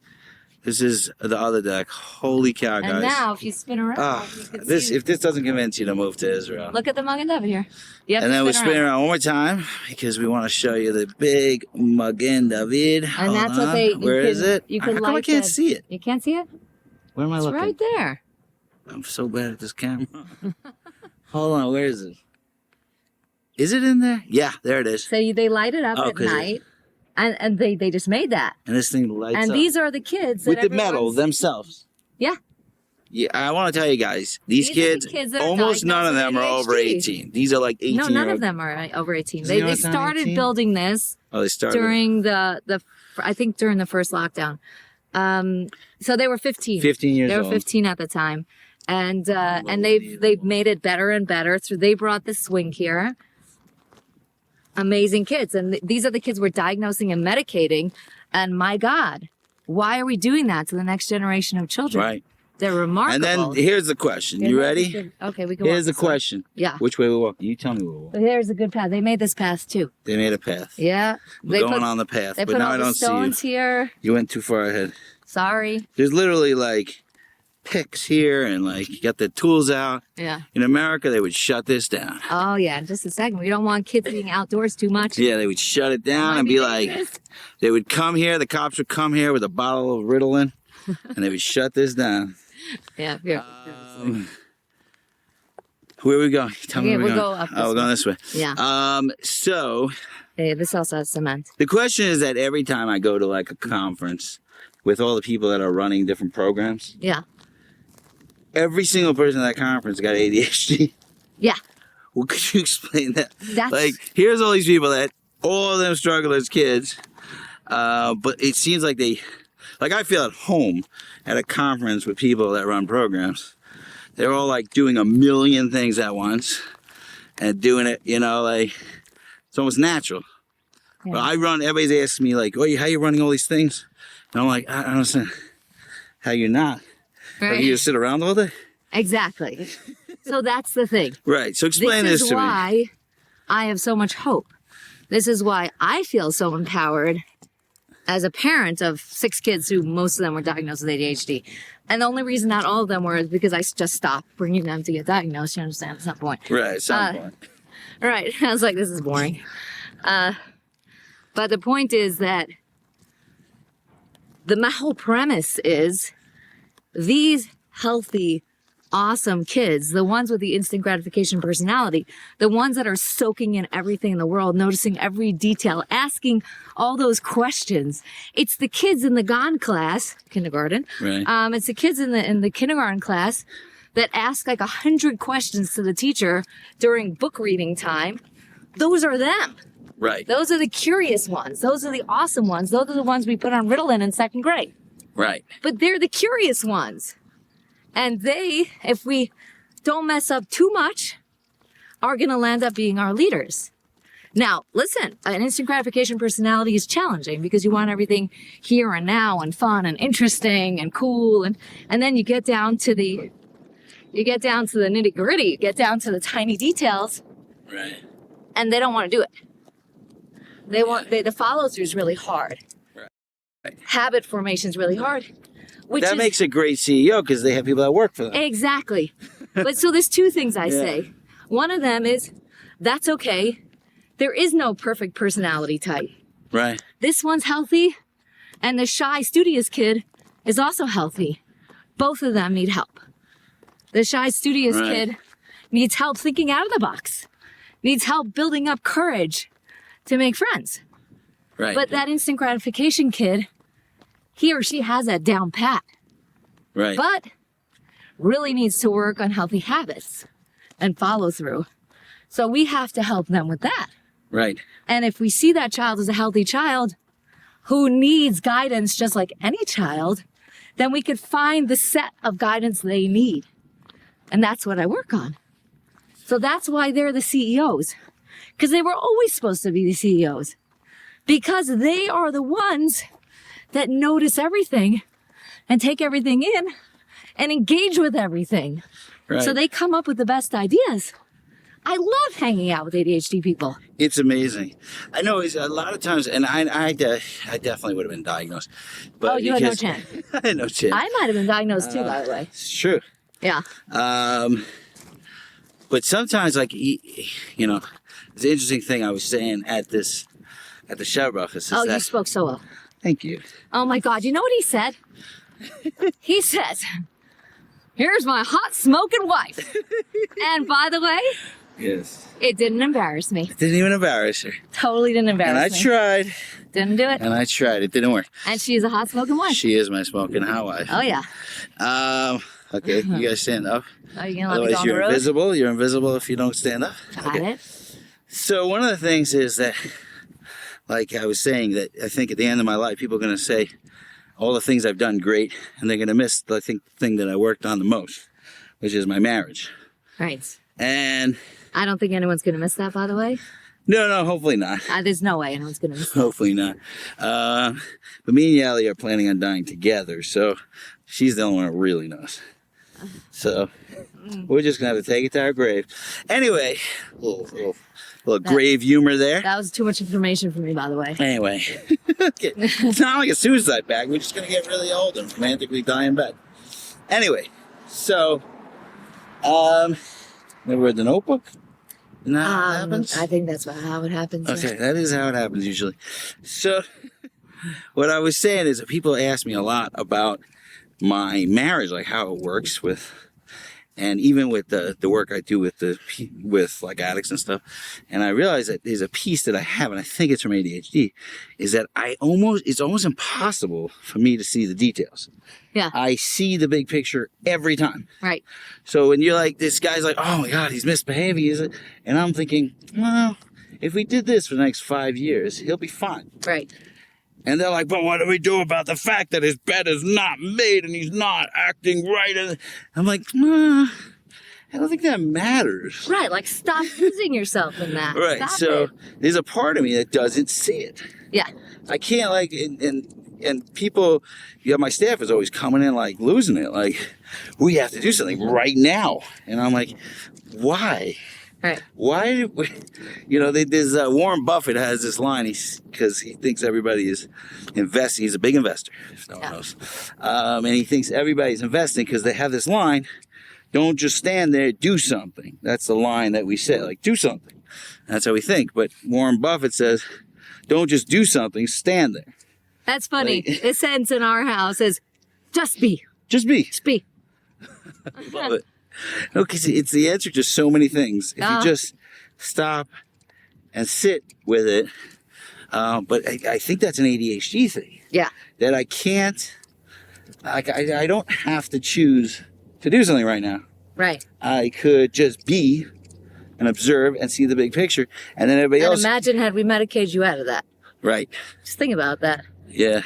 This is the other deck. Holy cow, guys. And now if you spin around, you can see. If this doesn't convince you to move to Israel. Look at the Magen David here. You have And to then we spin spin around. around one more time because we want to show you the big Magen David. And that's what they. Where is it? You How can come I light can't the- see it? You can't see it? Where am I It's looking? right there. I'm so bad at this camera. Hold on, where is it? Is it in there? Yeah, there it is. So they light it up Oh, at 'cause it- night, and they just made that. And this thing lights And up. these are the kids that with the metal everyone's- themselves. Yeah. Yeah, I want to tell you guys, these These are the kids, kids that are almost none of diagnosed them with are over ADHD. 18. These are like 18. No, none of them are over 18. Is They yours not started 18? building this Oh, they started. during I think during the first lockdown. So they were 15. 15 years They were old. 15 at the time, and they've made it better and better. So they brought the swing here, amazing kids. And these are the kids we're diagnosing and medicating. And my God, why are we doing that to the next generation of children? Right. They're remarkable. And then here's the question. You ready? Okay, we can Here's the walk this way. question. Yeah. Which way we walk? You tell me where we walk. But here's a good path. They made this path too. They made a path. Yeah. We're going on the path, They but put now all I the don't see stones you. here. You went too far ahead. Sorry. There's literally like picks here and like you got the tools out. Yeah. In America, they would shut this down. Oh yeah, in just a second. We don't want kids being outdoors too much. Yeah, they would shut it down Might and be be like, dangerous. they would come here, the cops would come here with a bottle of Ritalin, and they would shut this down. Yeah. Here. Where are we going? Tell me Okay, where we're we'll going. go up Oh, we're this going this way. Yeah. So Hey, this also has cement. the question is that every time I go to like a conference with all the people that are running different programs, Yeah. every single person at that conference got ADHD. Yeah. Well, could you explain that? That's Like, here's all these people that all of them struggle as kids, but it seems like I feel at home at a conference with people that run programs. They're all like doing a million things at once and doing it, like it's almost natural. Yeah. But everybody's asking me like, "Oh, how you running all these things?" And I'm like, I don't understand how you're not. right. Like, you just sit around all day? Exactly. So that's the thing. Right. So explain this This is to me. why I have so much hope. This is why I feel so empowered as a parent of 6 kids who most of them were diagnosed with ADHD. And the only reason not all of them were is because I just stopped bringing them to get diagnosed. You understand? At some point. Right. At some point. Right. I was like, this is boring. But the point is that my whole premise is these healthy, awesome kids, the ones with the instant gratification personality, the ones that are soaking in everything in the world, noticing every detail, asking all those questions. It's the kids in the kindergarten. Right. It's the kids in the kindergarten class that ask like 100 questions to the teacher during book reading time. Those are them. Right. Those are the curious ones. Those are the awesome ones. Those are the ones we put on Ritalin in 2nd grade. Right. But they're the curious ones. And they, if we don't mess up too much, are going to land up being our leaders. Now, listen, an instant gratification personality is challenging because you want everything here and now and fun and interesting and cool. And then you get down to the nitty gritty, you get down to the tiny details, Right. and they don't want to do it. The follow through is really hard. Right. Habit formation is really hard. That makes a great CEO because they have people that work for them. Exactly. But so there's 2 things I Yeah. say. One of them is, that's okay. There is no perfect personality type. Right. This one's healthy, and the shy, studious kid is also healthy. Both of them need help. The shy, studious Right. kid needs help thinking out of the box, needs help building up courage to make friends. Right. But that instant gratification kid, he or she has that down pat, right. but really needs to work on healthy habits and follow through. So we have to help them with that. Right. And if we see that child as a healthy child who needs guidance just like any child, then we could find the set of guidance they need. And that's what I work on. So that's why they're the CEOs, because they were always supposed to be the CEOs, because they are the ones that notice everything and take everything in and engage with everything. Right. So they come up with the best ideas. I love hanging out with ADHD people. It's amazing. I know it's a lot of times, and I definitely would have been diagnosed. But Oh, you had no because- chance. I had no chance. I might have been diagnosed too, by the way. It's true. Yeah. But sometimes, like, it's an interesting thing I was saying at the Shabbat. Oh, you spoke so well. Thank you. Oh my God. You know what he said? He says, here's my hot smoking wife. And by the way, Yes. it didn't embarrass me. Didn't even embarrass her. Totally didn't And embarrass I me. tried. Didn't do it. And I tried. It didn't work. And she's a hot smoking wife. She is my smoking hot wife. Oh yeah. Okay, you guys stand up. Are you gonna let me go Otherwise, on the you're road? invisible. You're invisible if you don't stand up. Got it. So one of the things is that, like I was saying, that I think at the end of my life, people are going to say all the things I've done great, and they're going to miss the thing that I worked on the most, which is my marriage. Right. And I don't think anyone's gonna miss that, by the way. No, hopefully not. There's no way anyone's going to. Hopefully not. But me and Yali are planning on dying together, so she's the only one who really knows. So we're just going to have to take it to our grave. Anyway, little grave humor there. That was too much information for me, by the way. Anyway, it's not like a suicide pact. We're just going to get really old and romantically die in bed. Anyway, so, remember the Notebook? Isn't that how it happens? I think that's how it happens. Okay, that is how it happens usually. So, what I was saying is that people ask me a lot about my marriage, like how it works with, and even with the work I do with like addicts and stuff. And I realized that there's a piece that I have, and I think it's from ADHD, is that it's almost impossible for me to see the details. Yeah. I see the big picture every time. Right. So when you're like, this guy's like, oh my God, he's misbehaving, and I'm thinking, well, if we did this for the next 5 years, he'll be fine. Right. And they're like, but what do we do about the fact that his bed is not made and he's not acting right? And I'm like, I don't think that matters. Right. Like, stop losing yourself in that. Right. Stop So it. there's a part of me that doesn't see it. Yeah. I can't and people, my staff is always coming in like losing it. Like, we have to do something right now. And I'm like, why? Right. Why did we, there's Warren Buffett has this line, because he thinks everybody is investing. He's a big investor, if no one knows. And he thinks everybody's investing because they have this line, don't just stand there, do something. That's the line that we say, like, do something. That's how we think. But Warren Buffett says, don't just do something, stand there. That's funny. The sentence in our house is, just be. Just be. Just be. Love it. No, because it's the answer to so many things. If you just stop and sit with it. But I think that's an ADHD thing. Yeah. That I can't, I don't have to choose to do something right now. Right. I could just be and observe and see the big picture. And then everybody else. Imagine had we medicated you out of that. Right. Just think about that. Yeah.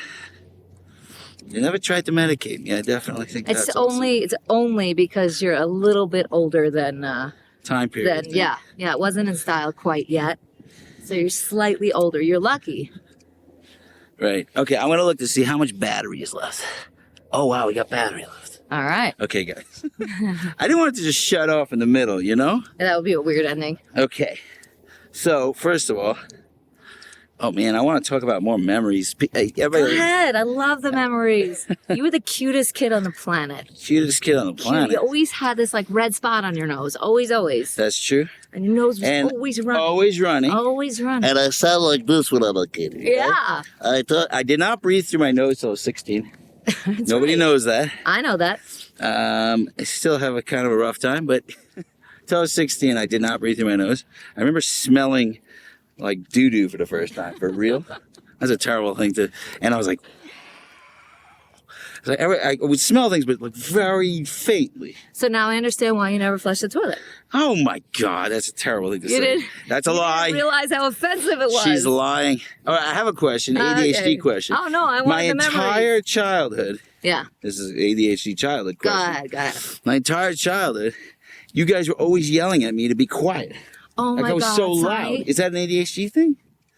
You never tried to medicate me. I definitely think It's only because you're a little bit older than time period. Yeah, it wasn't in style quite yet. So you're slightly older. You're lucky. Right. Okay, I'm gonna look to see how much battery is left. Oh wow, we got battery left. All right. Okay, guys. I didn't want it to just shut off in the middle, That would be a weird ending. Okay. So first of all, oh man, I want to talk about more memories. Go ahead. I love the memories. You were the cutest kid on the planet. Cutest kid on the planet. You always had this like red spot on your nose. Always, always. That's true. And your nose was always running. Always running. Always running. And I sound like this when I'm a kid. Yeah. I did not breathe through my nose till I was 16. Nobody knows that. I know that. I still have a kind of a rough time, but till I was 16, I did not breathe through my nose. I remember smelling like doo-doo for the first time, for real. That's a terrible thing and I was like, I would smell things, but like very faintly. So now I understand why you never flushed the toilet. Oh my God, that's a terrible thing to say. You did. That's a lie. Didn't realize how offensive it was. She's lying. All right, I have a question, ADHD okay. question. Oh no, I want my the memories. entire childhood. Yeah. This is ADHD childhood question. Go ahead. My entire childhood, you guys were always yelling at me to be quiet. Oh my God. Like I was so sorry. loud. Is that an ADHD thing?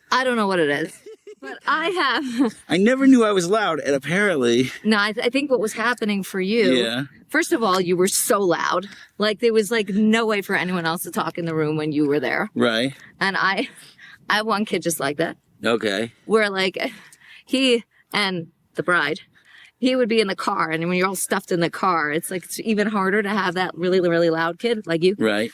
I don't know what it is. But I have. I never knew I was loud, and apparently. No, I think what was happening for you. Yeah. First of all, you were so loud. Like there was like no way for anyone else to talk in the room when you were there. Right. And I have one kid just like that. Okay. Where like he and the bride, he would be in the car, and when you're all stuffed in the car, it's like it's even harder to have that really, really loud kid like you. Right.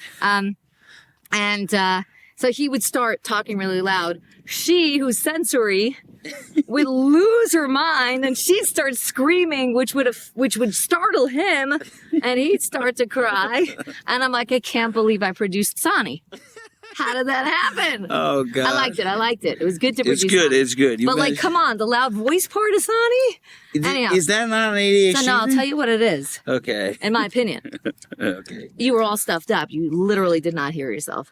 So he would start talking really loud. She, who's sensory, would lose her mind, and she'd start screaming, which would startle him, and he'd start to cry. And I'm like, I can't believe I produced Sonny. How did that happen? Oh God. I liked it. It was good to produce. It's good. But like, come on, the loud voice part of Sonny? Anyhow. Is that not an ADHD? So no, I'll tell you what it is. Okay. In my opinion. Okay. You were all stuffed up. You literally did not hear yourself.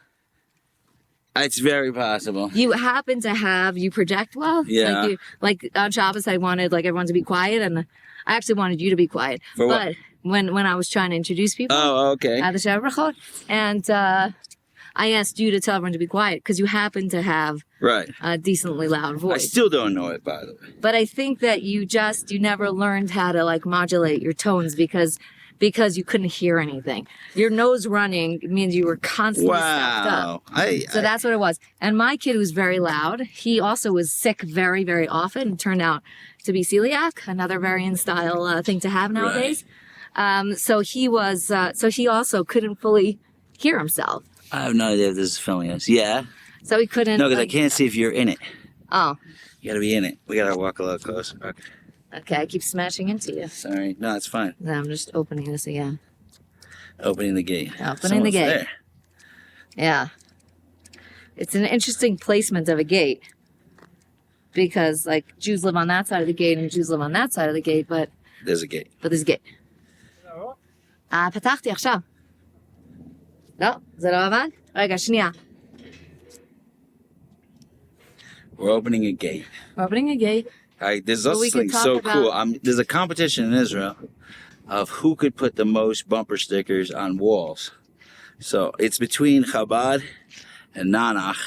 It's very possible. You happen to you project well. Yeah. Like on Shabbos, I wanted like everyone to be quiet, and I actually wanted you to be quiet. For what? But when I was trying to introduce people. Oh, okay. At the Shabbos, and I asked you to tell everyone to be quiet because you happen to have Right. a decently loud I voice. still don't know it, by the way. But I think that you never learned how to like modulate your tones because you couldn't hear anything. Your nose running means you were constantly stuffed up. Wow. So that's what it was. And my kid was very loud. He also was sick very, very often. It turned out to be celiac, another very in style thing to have nowadays. So he also couldn't fully hear himself. I have no idea if this is filming us. Yeah. So he couldn't. No, because I can't see if you're in it. Oh, You gotta be in it. We gotta walk a little closer. Okay. okay. I keep smashing into you. Sorry. No, it's fine. No, I'm just opening this again. Opening the gate. Opening the Someone's gate. there. Yeah. It's an interesting placement of a gate because like Jews live on that side of the gate and Jews live on that side of the gate, but There's a gate. there's a gate. פתחתי עכשיו. לא, זה לא עבד? רגע, שנייה. We're opening a gate. We're opening a gate. All right, there's Well, also we can something talk so about- cool. There's a competition in Israel of who could put the most bumper stickers on walls. So it's between Chabad and Nanach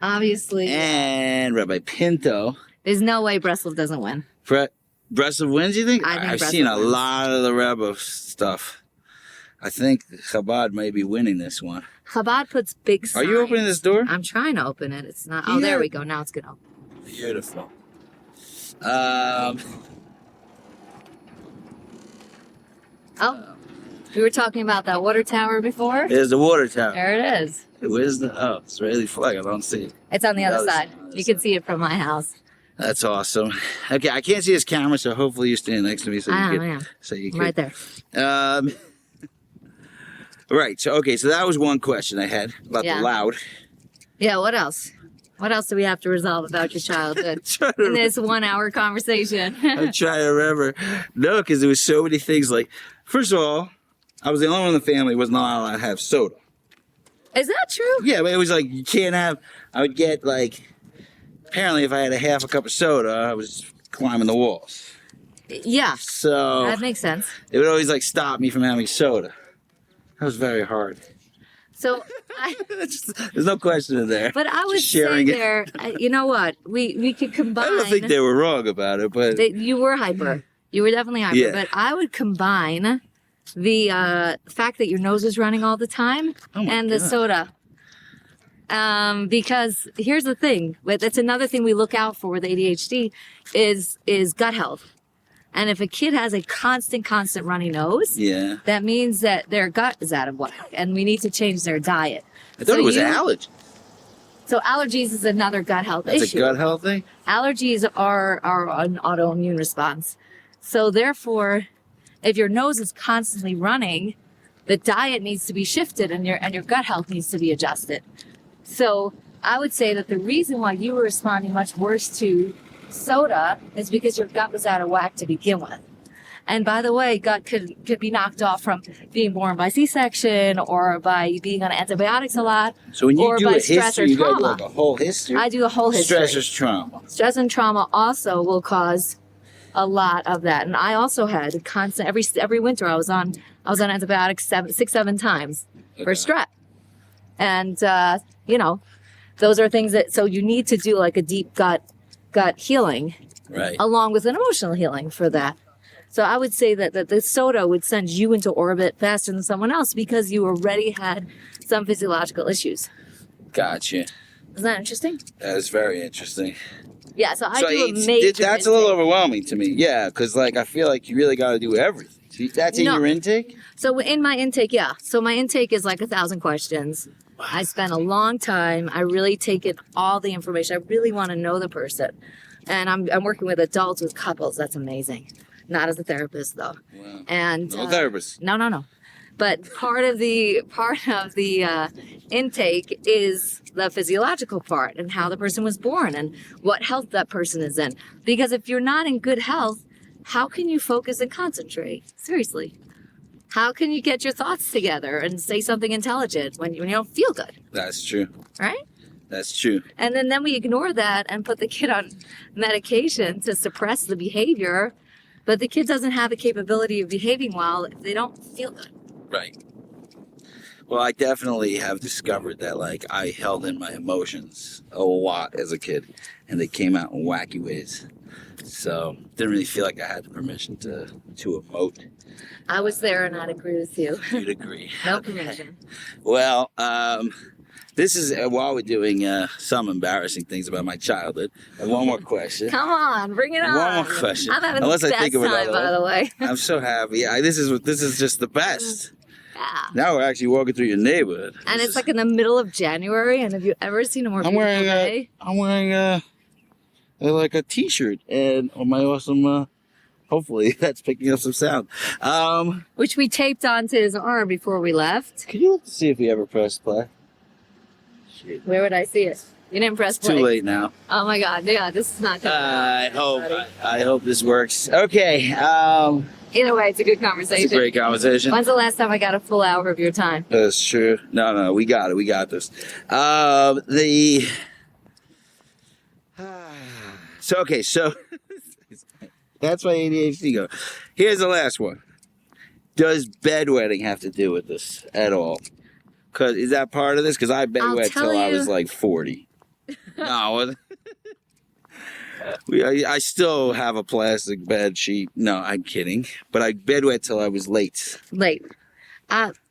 Obviously, and Rabbi Pinto. there's no way Breslov doesn't win. Breslov wins, you think? I think I've Breslov seen a wins. lot of the Rebbe stuff. I think Chabad may be winning this one. Chabad puts big signs. Are you opening this door? I'm trying to open it. It's not. Oh, there we go. Now it's gonna open. Beautiful. Oh, we were talking about that water tower before. There's the water tower. There it is. Where's the Israeli flag? I don't see it. It's on the other side. Other You can see it from my house. That's awesome. Okay, I can't see his camera, so hopefully you stand next to me so I you am. can. Right there. Right. So so that was one question I had about Yeah. the loud. Yeah. What else? What else do we have to resolve about your childhood Trying to in this 1 hour conversation? I'm trying to remember. No, because there was so many things. Like, first of all, I was the only one in the family who was not allowed to have soda. Is that true? Yeah, but it was like you can't have. I would get like. Apparently, if I had a half a cup of soda, I was climbing the walls. Yeah. So That makes sense. it would always like stop me from having soda. That was very hard. So, There's no question in there. but I would Just say sharing it. there, you know what? We could combine. I don't think they were wrong about it, but You were hyper. You were definitely hyper. Yeah. But I would combine the fact that your nose is running all the time Oh my and the God. soda. Because here's the thing. That's another thing we look out for with ADHD is gut health. And if a kid has a constant runny nose, yeah. that means that their gut is out of whack and we need to change their diet. I thought So it was you- allergy. So allergies is another gut health That's issue. a gut health thing? Allergies are an autoimmune response. So therefore, if your nose is constantly running, the diet needs to be shifted and your gut health needs to be adjusted. So I would say that the reason why you were responding much worse to soda is because your gut was out of whack to begin with. And by the way, gut could be knocked off from being born by C-section or by being on antibiotics a lot. So when you Or do by a stress or history, you got trauma. like a whole history? I do a whole history. Stress is trauma. Stress and trauma also will cause a lot of that. And I also had constant every winter I was on antibiotics 6-7 times for Okay. strep. And those are things that so you need to do like a deep gut healing Right. along with an emotional healing for that. So I would say that the soda would send you into orbit faster than someone else because you already had some physiological issues. Gotcha. Isn't that interesting? That is very interesting. Yeah, so I So do a it's- major that's a little intake. overwhelming to me. Yeah, because like I feel like you really got to do everything. So that's in No. your intake? So in my intake, yeah. So my intake is like 1,000 questions. I spend a long time. I really take in all the information. I really want to know the person. And I'm working with adults, with couples. That's amazing. Not as a therapist though. Wow. And No therapist. No. But part of the intake is the physiological part and how the person was born and what health that person is in. Because if you're not in good health, how can you focus and concentrate? Seriously. How can you get your thoughts together and say something intelligent when you don't feel good, That's true. right? That's true. And then we ignore that and put the kid on medication to suppress the behavior. But the kid doesn't have the capability of behaving well if they don't feel good. Right. Well, I definitely have discovered that, like, I held in my emotions a lot as a kid, and they came out in wacky ways. So, didn't really feel like I had the permission to emote. I was there and I'd agree with you. You'd agree. No permission. Well, this is while we're doing some embarrassing things about my childhood. And one more question. Come on, bring it on. One more question. I'm having Unless the I best think of time, another by one. the way. I'm so happy. This is just the best. Yeah. Now we're actually walking through your neighborhood. And it's like in the middle of January, and have you ever seen a more beautiful day? I'm wearing like a t-shirt and on my awesome. Hopefully that's picking up some sound. Which we taped onto his arm before we left. Can you look to see if we ever pressed play? Shit. Where would I see it? You didn't press It's play. too late now. Oh my God! Yeah, this is not good. I hope this works. Okay. Either way, it's a good It's a conversation. great conversation. When's the last time I got a full hour of your time? That's true. No, we got it. We got this. So that's why ADHD go. Here's the last one. Does bedwetting have to do with this at all? Cause is that part of this? Because I bedwet tell till I you. was like 40. No. I still have a plastic bed sheet. No, I'm kidding. But I bedwet till I was late. Late.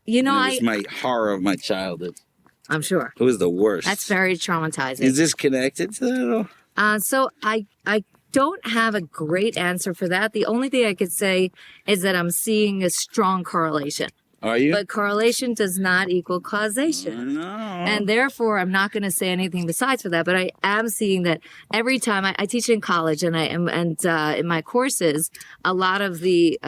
You And know, it was my horror of my childhood. I'm sure. It was the worst. That's very traumatizing. Is this connected to that at all? So I don't have a great answer for that. The only thing I could say is that I'm seeing a strong correlation. Are you? But correlation does not equal causation. No. And therefore, I'm not going to say anything besides for that. But I am seeing that every time I teach in college, and in my courses, a lot of the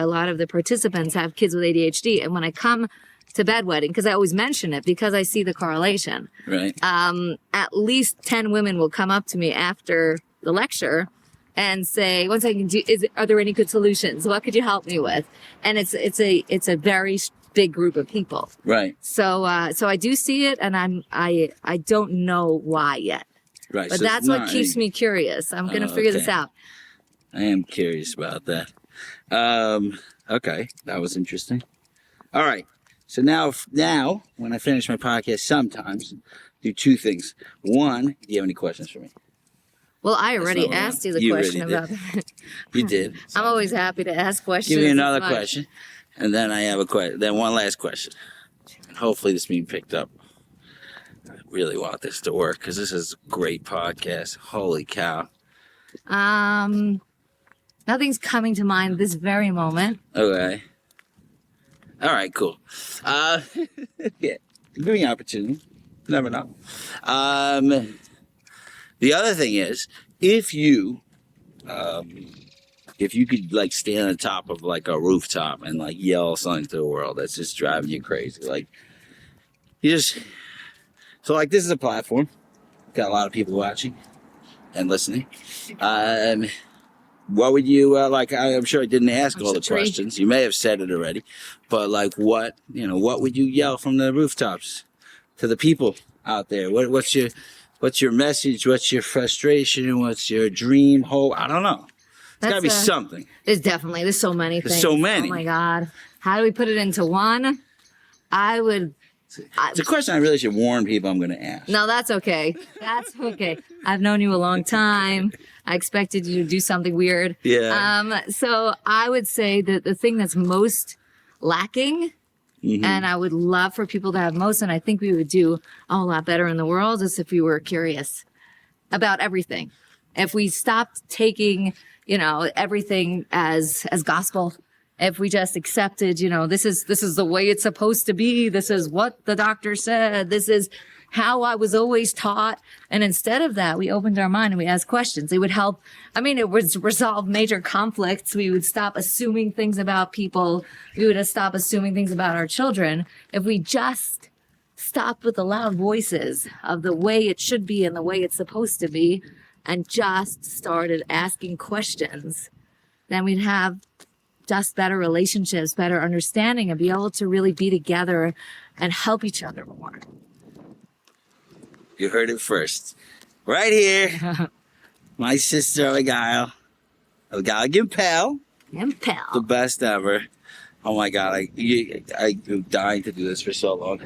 participants have kids with ADHD. And when I come to bedwetting, because I always mention it because I see the correlation. Right. At least 10 women will come up to me after the lecture and say, "One second, are there any good solutions? What could you help me with?" And it's a very big group of people. Right. So I do see it, and I don't know why yet. Right. But so that's it's what not keeps me curious. I'm gonna figure this okay. out. I am curious about that. Okay, that was interesting. All right. So now, when I finish my podcast, sometimes do two things. One, do you have any questions for me? Well, I already not what I asked you the You question already about that. You did. I'm always happy to ask questions. Give me another as much. question, and then I have a question. Then one last question. Hopefully, this being picked up. I really want this to work because this is a great podcast. Holy cow! Nothing's coming to mind this very moment. Okay. All right. Cool. Yeah. Give me an opportunity. Never know. The other thing is, if you could like stand on the top of like a rooftop and like yell something to the world that's just driving you crazy, like so like this is a platform, got a lot of people watching and listening. What would you like? I'm sure I didn't ask all the questions. You may have said it already, but like what would you yell from the rooftops to the people out there? What's your message? What's your frustration? What's your dream, hope? I don't know. It's got to be something. There's so many things. There's so many. Oh my God. How do we put it into one? It's a question I really should warn people I'm going to ask. No, that's okay. That's okay. I've known you a long time. I expected you to do something weird. Yeah. So I would say that the thing that's most lacking, and I would love for people to have most, and I think we would do a whole lot better in the world, is if we were curious about everything. If we stopped taking, everything as gospel. If we just accepted, this is the way it's supposed to be. This is what the doctor said. This is how I was always taught. And instead of that, we opened our mind and we asked questions. It would help. It would resolve major conflicts. We would stop assuming things about people. We would stop assuming things about our children. If we just stopped with the loud voices of the way it should be and the way it's supposed to be and just started asking questions, then we'd have just better relationships, better understanding, and be able to really be together and help each other more. You heard it first. Right here. My sister, Avigail Gimpel. Gimpel. The best ever. Oh my God. I'm dying to do this for so long.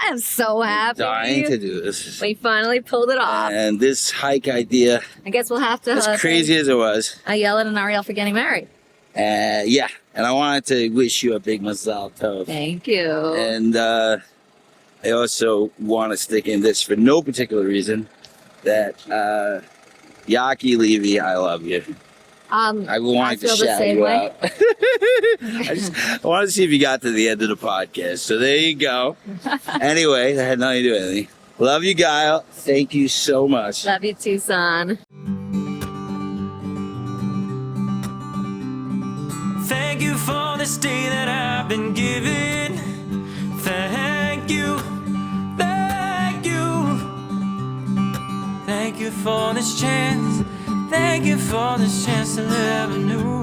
I am so happy. Dying to do this. We finally pulled it off. And this hike idea, I guess we'll have to. as crazy as it was, I yell at an Ariel for getting married. yeah. And I wanted to wish you a big mazal tov. Thank you. And I also want to stick in this for no particular reason that Yaki Levy, I love you. I wanted to feel the shout same you way. out. I wanted to see if you got to the end of the podcast. So there you go. Anyway, that had nothing to do with anything. Love you, Guile. Thank you so much. Love you too, son. Thank you for this day that I've been given. Thank you. Thank you. Thank you for this chance. Thank you for this chance to live anew.